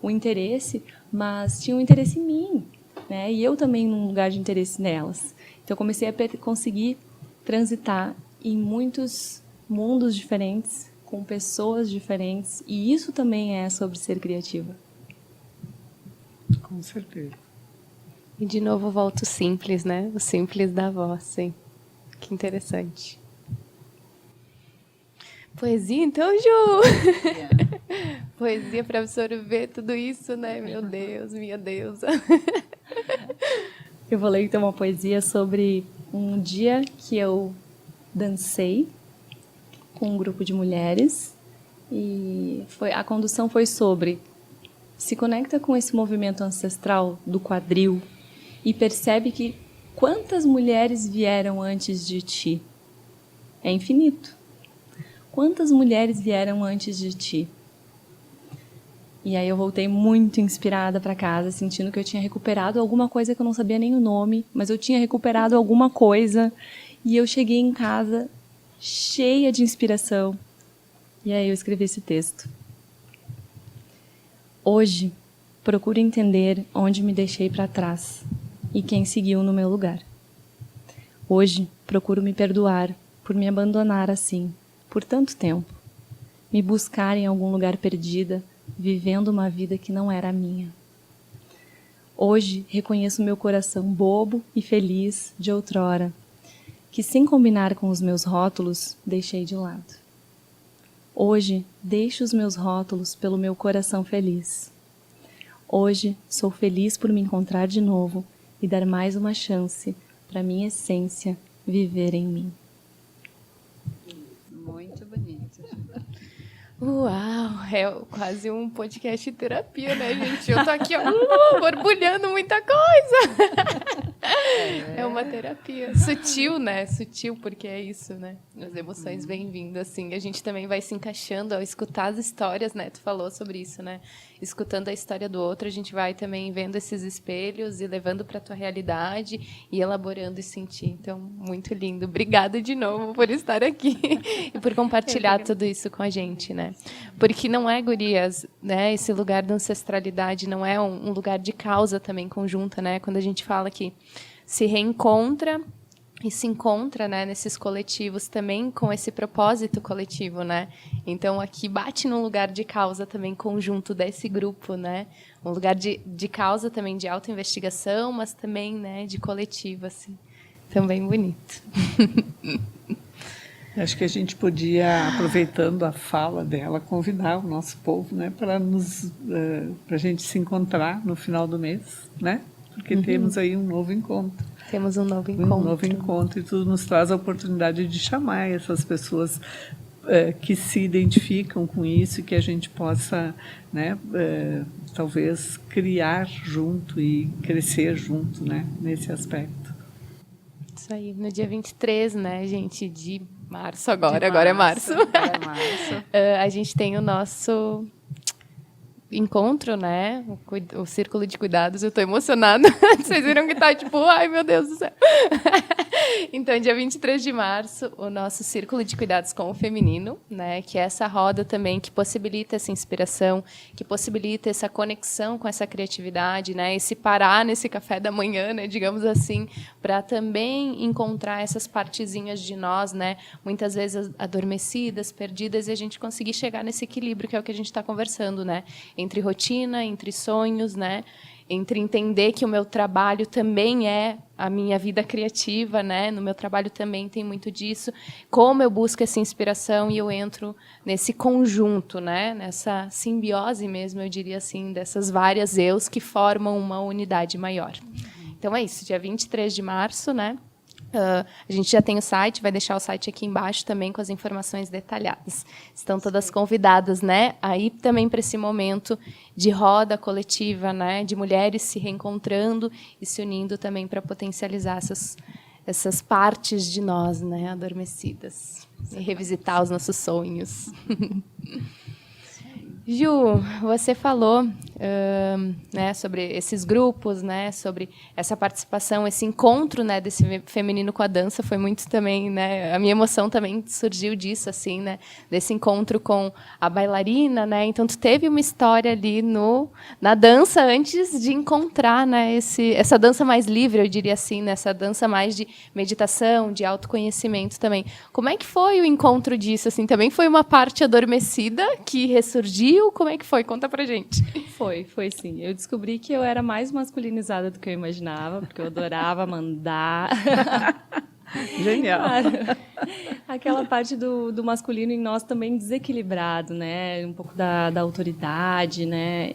o interesse, mas tinha um interesse em mim, né? E eu também num lugar de interesse nelas. Então, eu comecei a conseguir transitar em muitos mundos diferentes, com pessoas diferentes, e isso também é sobre ser criativa. Com certeza. E de novo volta o simples, né? O simples da voz, sim. Que interessante. Poesia, então, Ju! Poesia para absorver tudo isso, né? Meu Deus, minha deusa. Eu vou ler então uma poesia sobre um dia que eu dancei com um grupo de mulheres e a condução foi sobre: se conecta com esse movimento ancestral do quadril e percebe que quantas mulheres vieram antes de ti? É infinito. Quantas mulheres vieram antes de ti? E aí eu voltei muito inspirada para casa, sentindo que eu tinha recuperado alguma coisa que eu não sabia nem o nome, mas eu tinha recuperado alguma coisa. E eu cheguei em casa cheia de inspiração. E aí eu escrevi esse texto. Hoje, procuro entender onde me deixei para trás e quem seguiu no meu lugar. Hoje, procuro me perdoar por me abandonar assim, por tanto tempo. Me buscar em algum lugar perdida, vivendo uma vida que não era a minha. Hoje, reconheço meu coração bobo e feliz de outrora, que sem combinar com os meus rótulos, deixei de lado. Hoje, deixo os meus rótulos pelo meu coração feliz. Hoje, sou feliz por me encontrar de novo e dar mais uma chance para minha essência viver em mim. Muito bonito. Uau, é quase um podcast de terapia, né, gente? Eu tô aqui, ó, borbulhando muita coisa. É uma terapia. Sutil, né? Sutil, porque é isso, né? As emoções vêm vindo, assim. A gente também vai se encaixando ao escutar as histórias, né? Tu falou sobre isso, né? Escutando a história do outro, a gente vai também vendo esses espelhos e levando para a tua realidade e elaborando e sentir. Então, muito lindo. Obrigada de novo por estar aqui e por compartilhar tudo isso com a gente, né? Porque não é, gurias, né? Esse lugar da ancestralidade não é um lugar de causa também conjunta, né? Quando a gente fala que se reencontra e se encontra, né, nesses coletivos também com esse propósito coletivo, né? Então aqui bate num lugar de causa também conjunto desse grupo, né? Um lugar de causa também de autoinvestigação, mas também, né, de coletivo, assim. Também bonito. Acho que a gente podia, aproveitando a fala dela, convidar o nosso povo, né, para a gente se encontrar no final do mês, né? Porque temos aí um novo encontro. Temos um novo encontro. Um novo encontro, e tudo nos traz a oportunidade de chamar essas pessoas que se identificam com isso, e que a gente possa, né, talvez criar junto e crescer junto, né, nesse aspecto. Isso aí, no dia 23, né, gente, de março agora é março. Agora é março. A gente tem o nosso encontro, né? O Círculo de Cuidados. Eu estou emocionada. Vocês viram que tá tipo, ai, meu Deus do céu. Então, dia 23 de março, o nosso Círculo de Cuidados com o Feminino, né? Que é essa roda também que possibilita essa inspiração, que possibilita essa conexão com essa criatividade, né? Esse parar nesse café da manhã, né? Digamos assim, para também encontrar essas partezinhas de nós, né? Muitas vezes adormecidas, perdidas, e a gente conseguir chegar nesse equilíbrio, que é o que a gente está conversando, né? Entre rotina, entre sonhos, né? Entre entender que o meu trabalho também é a minha vida criativa, né? No meu trabalho também tem muito disso. Como eu busco essa inspiração e eu entro nesse conjunto, né? Nessa simbiose mesmo, eu diria assim, dessas várias eus que formam uma unidade maior. Então é isso, dia 23 de março, né? A gente já tem o site, vai deixar o site aqui embaixo também com as informações detalhadas. Estão todas convidadas, né? Aí também para esse momento de roda coletiva, né? De mulheres se reencontrando e se unindo também para potencializar essas partes de nós, né? Adormecidas. E revisitar os nossos sonhos. Ju, você falou né, sobre esses grupos, né, sobre essa participação, esse encontro, né, desse feminino com a dança, foi muito também, né, a minha emoção também surgiu disso, assim, né, desse encontro com a bailarina, né, então tu teve uma história ali na dança antes de encontrar, né, essa dança mais livre, eu diria assim, né, essa dança mais de meditação, de autoconhecimento também. Como é que foi o encontro disso, assim, também foi uma parte adormecida que ressurgiu? Como é que foi? Conta pra gente. Foi sim. Eu descobri que eu era mais masculinizada do que eu imaginava, porque eu adorava mandar. Genial. Claro. Aquela parte do masculino em nós também desequilibrado, né? Um pouco da autoridade, né?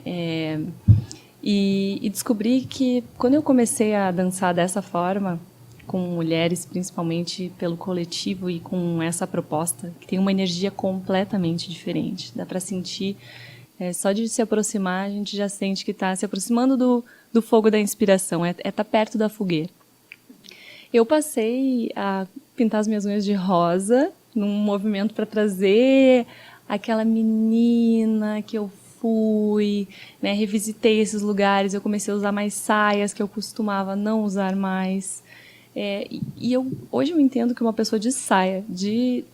E descobri que quando eu comecei a dançar dessa forma, com mulheres, principalmente pelo coletivo e com essa proposta, que tem uma energia completamente diferente. Dá para sentir, só de se aproximar, a gente já sente que está se aproximando do fogo da inspiração, tá perto da fogueira. Eu passei a pintar as minhas unhas de rosa, num movimento para trazer aquela menina que eu fui, né, revisitei esses lugares, eu comecei a usar mais saias que eu costumava não usar mais. Hoje eu entendo que uma pessoa de saia, de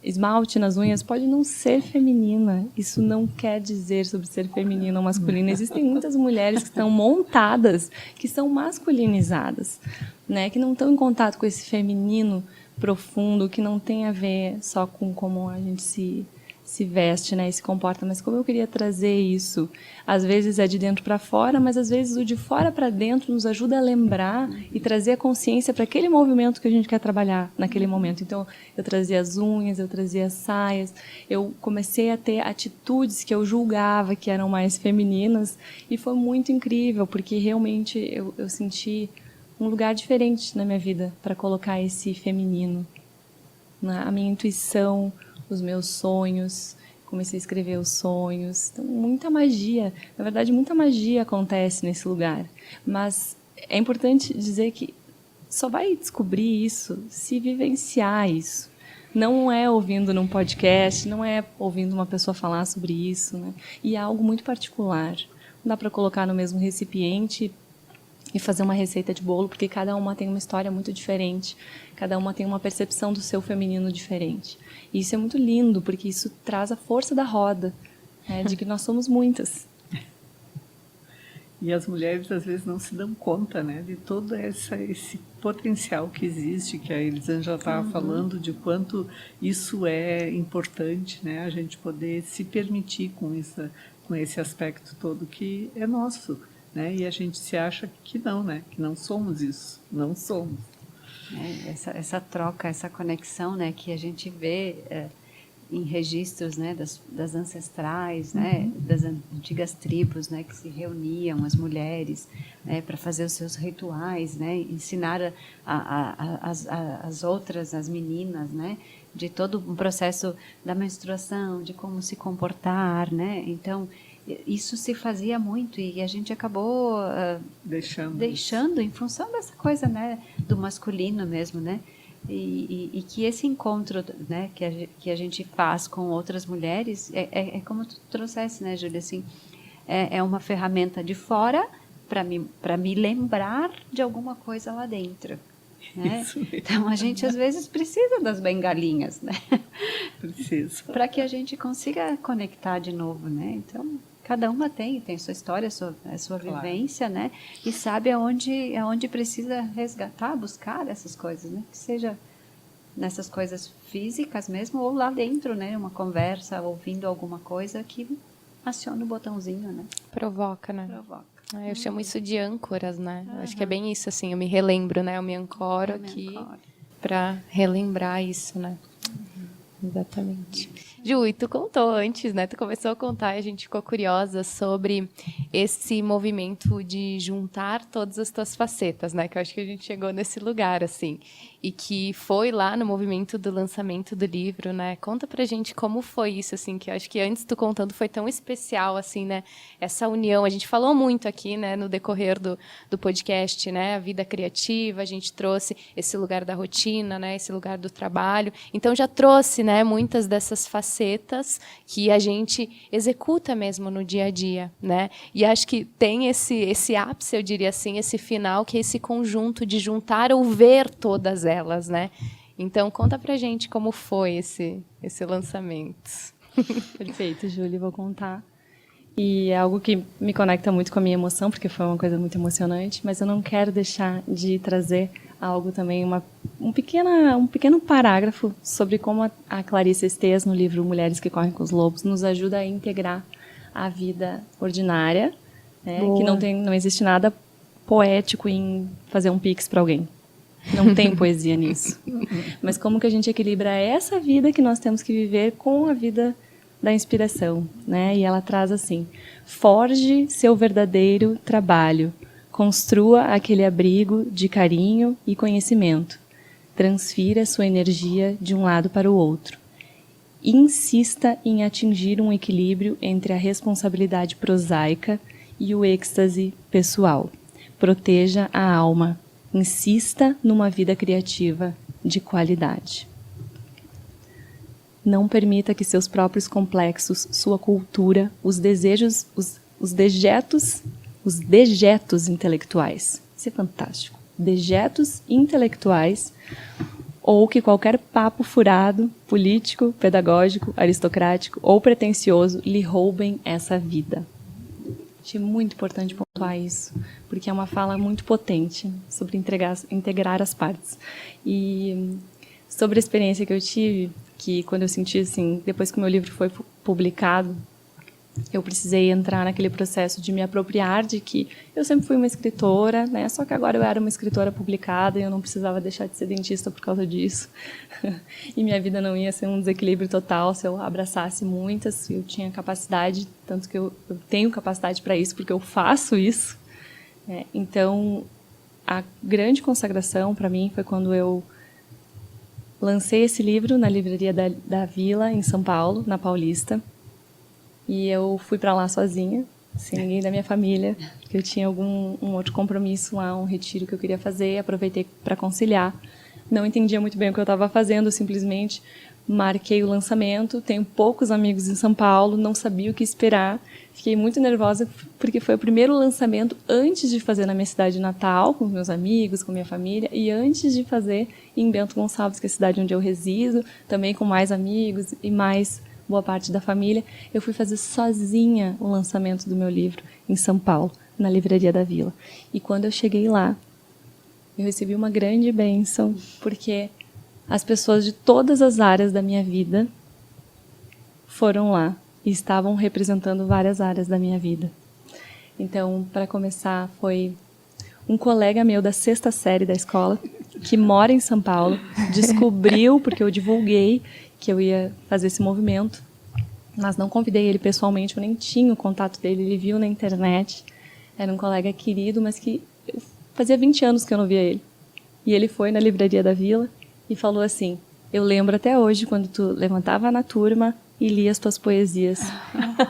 esmalte nas unhas, pode não ser feminina. Isso não quer dizer sobre ser feminina ou masculina. Existem muitas mulheres que estão montadas, que são masculinizadas, né? Que não estão em contato com esse feminino profundo, que não tem a ver só com como a gente se veste, né, e se comporta, mas como eu queria trazer isso, às vezes é de dentro para fora, mas às vezes o de fora para dentro nos ajuda a lembrar e trazer a consciência para aquele movimento que a gente quer trabalhar naquele momento. Então, eu trazia as unhas, eu trazia as saias, eu comecei a ter atitudes que eu julgava que eram mais femininas, e foi muito incrível, porque realmente eu senti um lugar diferente na minha vida para colocar esse feminino, a minha intuição, os meus sonhos, comecei a escrever os sonhos. Então, muita magia, na verdade, muita magia acontece nesse lugar. Mas é importante dizer que só vai descobrir isso se vivenciar isso. Não é ouvindo num podcast, não é ouvindo uma pessoa falar sobre isso, né? E é algo muito particular. Não dá para colocar no mesmo recipiente e fazer uma receita de bolo, porque cada uma tem uma história muito diferente, cada uma tem uma percepção do seu feminino diferente. E isso é muito lindo, porque isso traz a força da roda, né, de que nós somos muitas. E as mulheres, às vezes, não se dão conta, né, de todo esse potencial que existe, que a Elisângela já estava falando, de quanto isso é importante, né, a gente poder se permitir com esse aspecto todo que é nosso. Né? E a gente se acha que não, né? Que não somos isso, não somos. Essa troca, essa conexão, né, que a gente vê em registros, né, das ancestrais, né, das antigas tribos, né, que se reuniam as mulheres, né, para fazer os seus rituais, né, ensinar as outras, as meninas, né, de todo um processo da menstruação, de como se comportar, né. Então isso se fazia muito e a gente acabou deixando em função dessa coisa, né, do masculino mesmo, né, e que esse encontro, né, que a gente faz com outras mulheres é como tu trouxesse, né, Júlia, assim, é uma ferramenta de fora para me lembrar de alguma coisa lá dentro. Né? Então a gente às vezes precisa das bengalinhas, né? Precisa. Para que a gente consiga conectar de novo, né? Então cada uma tem sua história, a sua vivência, né? E sabe aonde precisa resgatar, buscar essas coisas, né? Que seja nessas coisas físicas mesmo ou lá dentro, né? Uma conversa, ouvindo alguma coisa que aciona o botãozinho, né? Provoca, né? Provoca. Eu chamo isso de âncoras, né? Acho que é bem isso, assim, eu me relembro, né? Eu me ancoro aqui para relembrar isso, né? Exatamente. Ju, e tu contou antes, né? Tu começou a contar e a gente ficou curiosa sobre esse movimento de juntar todas as tuas facetas, né? Que eu acho que a gente chegou nesse lugar, assim. e que foi lá no movimento do lançamento do livro, né? Conta pra gente como foi isso, assim, que eu acho que antes tu contando foi tão especial, assim, né? Essa união, a gente falou muito aqui, né, no decorrer do podcast, né? A vida criativa, a gente trouxe esse lugar da rotina, né? Esse lugar do trabalho. Então, já trouxe, né, muitas dessas facetas que a gente executa mesmo no dia a dia, né? E acho que tem esse ápice, eu diria assim, esse final, que é esse conjunto de juntar ou ver todas elas, né? Então, conta pra gente como foi esse lançamento. Perfeito, Júlia, vou contar. E é algo que me conecta muito com a minha emoção, porque foi uma coisa muito emocionante, mas eu não quero deixar de trazer algo também, um pequeno parágrafo sobre como a Clarice Estes, no livro Mulheres que Correm com os Lobos, nos ajuda a integrar a vida ordinária, né, que não existe nada poético em fazer um pix para alguém. Não tem poesia nisso. Mas como que a gente equilibra essa vida que nós temos que viver com a vida da inspiração, né? E ela traz assim: forge seu verdadeiro trabalho, construa aquele abrigo de carinho e conhecimento, transfira sua energia de um lado para o outro. Insista em atingir um equilíbrio entre a responsabilidade prosaica e o êxtase pessoal. Proteja a alma. Insista numa vida criativa de qualidade. Não permita que seus próprios complexos, sua cultura, os desejos, os dejetos intelectuais. Isso é fantástico. Dejetos intelectuais, ou que qualquer papo furado, político, pedagógico, aristocrático ou pretensioso lhe roubem essa vida. Achei muito importante pontuar isso, porque é uma fala muito potente sobre integrar as partes. E sobre a experiência que eu tive, que quando eu senti assim, depois que o meu livro foi publicado, eu precisei entrar naquele processo de me apropriar de que eu sempre fui uma escritora, né? Só que agora eu era uma escritora publicada e eu não precisava deixar de ser dentista por causa disso. E minha vida não ia ser um desequilíbrio total se eu abraçasse muitas. Eu tinha capacidade, tanto que eu tenho capacidade para isso, porque eu faço isso. Então, a grande consagração para mim foi quando eu lancei esse livro na livraria da Vila, em São Paulo, na Paulista. E eu fui para lá sozinha, sem ninguém da minha família, porque eu tinha um outro compromisso lá, um retiro que eu queria fazer, aproveitei para conciliar. Não entendia muito bem o que eu estava fazendo, simplesmente marquei o lançamento, tenho poucos amigos em São Paulo, não sabia o que esperar, fiquei muito nervosa porque foi o primeiro lançamento antes de fazer na minha cidade natal, com os meus amigos, com minha família, e antes de fazer em Bento Gonçalves, que é a cidade onde eu resido, também com mais amigos e mais boa parte da família. Eu fui fazer sozinha o lançamento do meu livro em São Paulo, na livraria da Vila. E quando eu cheguei lá, eu recebi uma grande bênção, porque as pessoas de todas as áreas da minha vida foram lá e estavam representando várias áreas da minha vida. Então, para começar, foi um colega meu da 6ª série da escola, que mora em São Paulo, descobriu, porque eu divulguei que eu ia fazer esse movimento, mas não convidei ele pessoalmente, eu nem tinha o contato dele, ele viu na internet. Era um colega querido, mas que fazia 20 anos que eu não via ele. E ele foi na livraria da Vila e falou assim: eu lembro até hoje quando tu levantava na turma e lia as tuas poesias.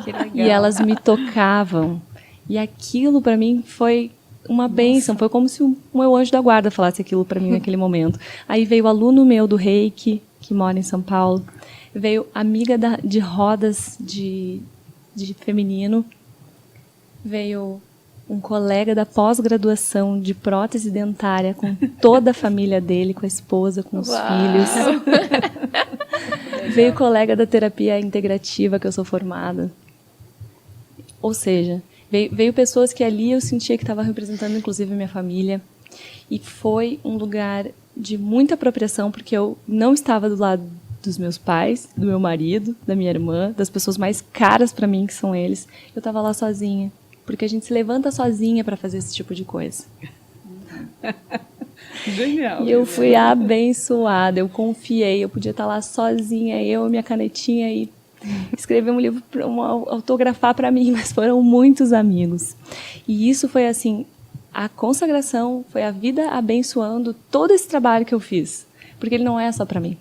Que legal. E elas me tocavam. E aquilo para mim foi uma bênção, foi como se o meu anjo da guarda falasse aquilo para mim naquele momento. Aí veio o aluno meu do Reiki, que mora em São Paulo, veio amiga de rodas de feminino, veio um colega da pós-graduação de prótese dentária com toda a família dele, com a esposa, com os filhos. Veio colega da terapia integrativa, que eu sou formada. Ou seja, veio pessoas que ali eu sentia que estavam representando, inclusive, a minha família. E foi um lugar de muita apropriação, porque eu não estava do lado dos meus pais, do meu marido, da minha irmã, das pessoas mais caras para mim, que são eles. Eu estava lá sozinha, porque a gente se levanta sozinha para fazer esse tipo de coisa. Genial. E eu fui abençoada, eu confiei, eu podia estar lá sozinha, eu, minha canetinha, e escrever um livro, autografar para mim, mas foram muitos amigos. E isso foi assim, a consagração, foi a vida abençoando todo esse trabalho que eu fiz. Porque ele não é só para mim.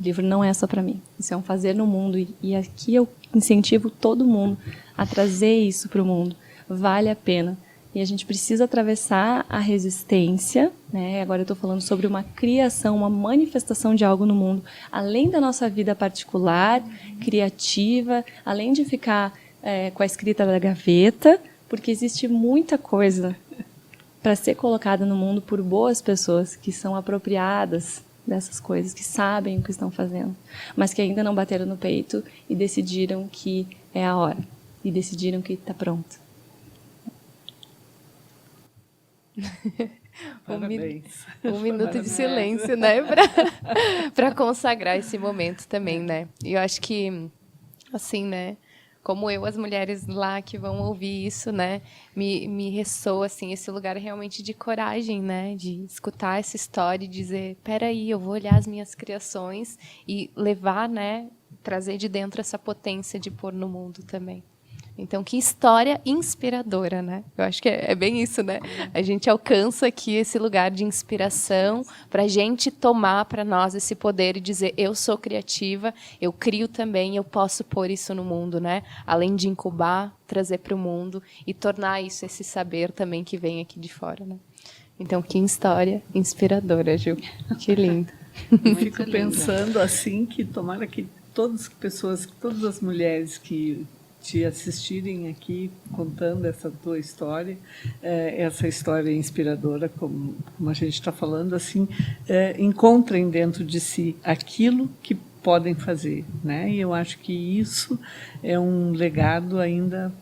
O livro não é só para mim. Isso é um fazer no mundo. E aqui eu incentivo todo mundo a trazer isso para o mundo. Vale a pena. E a gente precisa atravessar a resistência, né? Agora eu estou falando sobre uma criação, uma manifestação de algo no mundo, além da nossa vida particular, criativa, além de ficar com a escrita da gaveta, porque existe muita coisa para ser colocada no mundo por boas pessoas que são apropriadas dessas coisas, que sabem o que estão fazendo, mas que ainda não bateram no peito e decidiram que é a hora, e decidiram que está pronto. Parabéns. Um minuto de silêncio, né? Para consagrar esse momento também, né? E eu acho que, assim, né? Como eu, as mulheres lá que vão ouvir isso, né? Me ressoa, assim, esse lugar realmente de coragem, né? De escutar essa história e dizer, peraí, eu vou olhar as minhas criações e levar, né? Trazer de dentro essa potência de pôr no mundo também. Então, que história inspiradora, né? Eu acho que é bem isso, né? A gente alcança aqui esse lugar de inspiração para a gente tomar para nós esse poder e dizer, eu sou criativa, eu crio também, eu posso pôr isso no mundo, né? Além de incubar, trazer para o mundo e tornar isso esse saber também que vem aqui de fora, né? Então, que história inspiradora, Ju. Que lindo. Eu fico pensando assim que tomara que todas as mulheres que te assistirem aqui contando essa tua história, essa história inspiradora, como a gente está falando, assim, encontrem dentro de si aquilo que podem fazer, né? E eu acho que isso é um legado ainda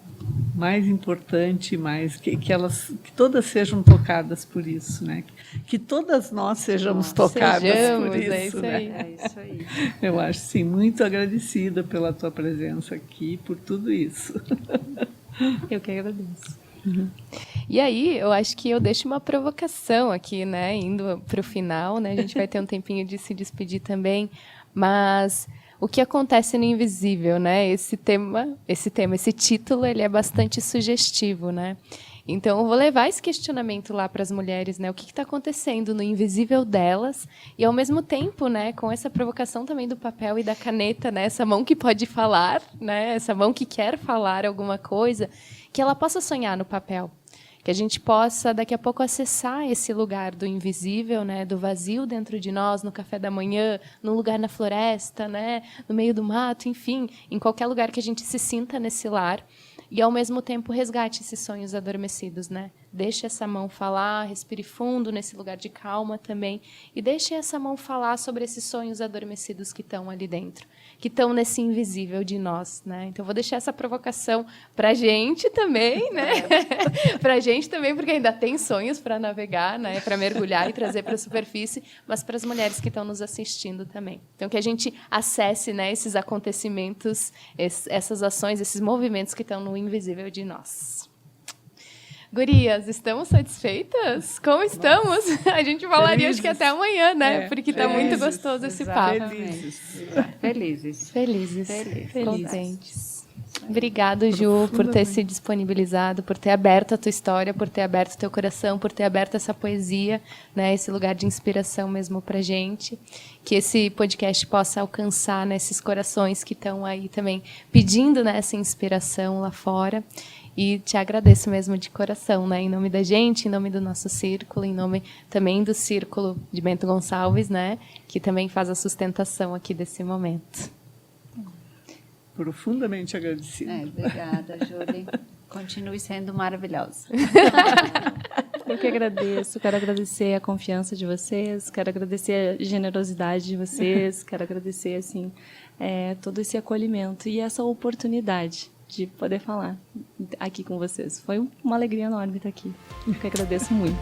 mais importante, mais que todas sejam tocadas por isso, né? Que todas nós sejamos tocadas por isso, é isso né? aí. É isso aí. Eu acho, sim, muito agradecida pela tua presença aqui, por tudo isso. Eu que agradeço. E aí, eu acho que eu deixo uma provocação aqui, né? Indo para o final, né? A gente vai ter um tempinho de se despedir também, mas o que acontece no invisível, né? Esse título, ele é bastante sugestivo, né? Então, eu vou levar esse questionamento lá para as mulheres, né? O que está acontecendo no invisível delas e, ao mesmo tempo, né, com essa provocação também do papel e da caneta, né? Essa mão que pode falar, né? Essa mão que quer falar alguma coisa, que ela possa sonhar no papel. Que a gente possa, daqui a pouco, acessar esse lugar do invisível, né, do vazio dentro de nós, no café da manhã, num lugar na floresta, né, no meio do mato, enfim, em qualquer lugar que a gente se sinta nesse lar. E, ao mesmo tempo, resgate esses sonhos adormecidos, né? Deixe essa mão falar, respire fundo nesse lugar de calma também. E deixe essa mão falar sobre esses sonhos adormecidos que estão ali dentro, que estão nesse invisível de nós, né? Então, vou deixar essa provocação para a gente também, né? Para a gente também, porque ainda tem sonhos para navegar, né? Para mergulhar e trazer para a superfície, mas para as mulheres que estão nos assistindo também. Então, que a gente acesse, né, esses acontecimentos, essas ações, esses movimentos que estão no invisível de nós. Gurias, estamos satisfeitas? Como estamos? A gente falaria, Felizes. acho que até amanhã, né? Porque está muito gostoso esse papo. Felizes. Felizes. Contentes. Obrigada, Ju, por ter se disponibilizado, por ter aberto a tua história, por ter aberto o teu coração, por ter aberto essa poesia, né, esse lugar de inspiração mesmo para gente. Que esse podcast possa alcançar, né, esses corações que estão aí também pedindo, né, essa inspiração lá fora. E te agradeço mesmo de coração, né, em nome da gente, em nome do nosso círculo, em nome também do Círculo de Bento Gonçalves, né, que também faz a sustentação aqui desse momento. Profundamente agradecida. Obrigada, Júlia. Continue sendo maravilhosa. Eu que agradeço. Quero agradecer a confiança de vocês, quero agradecer a generosidade de vocês, quero agradecer assim, todo esse acolhimento e essa oportunidade de poder falar aqui com vocês. Foi uma alegria enorme estar aqui. Eu que agradeço muito.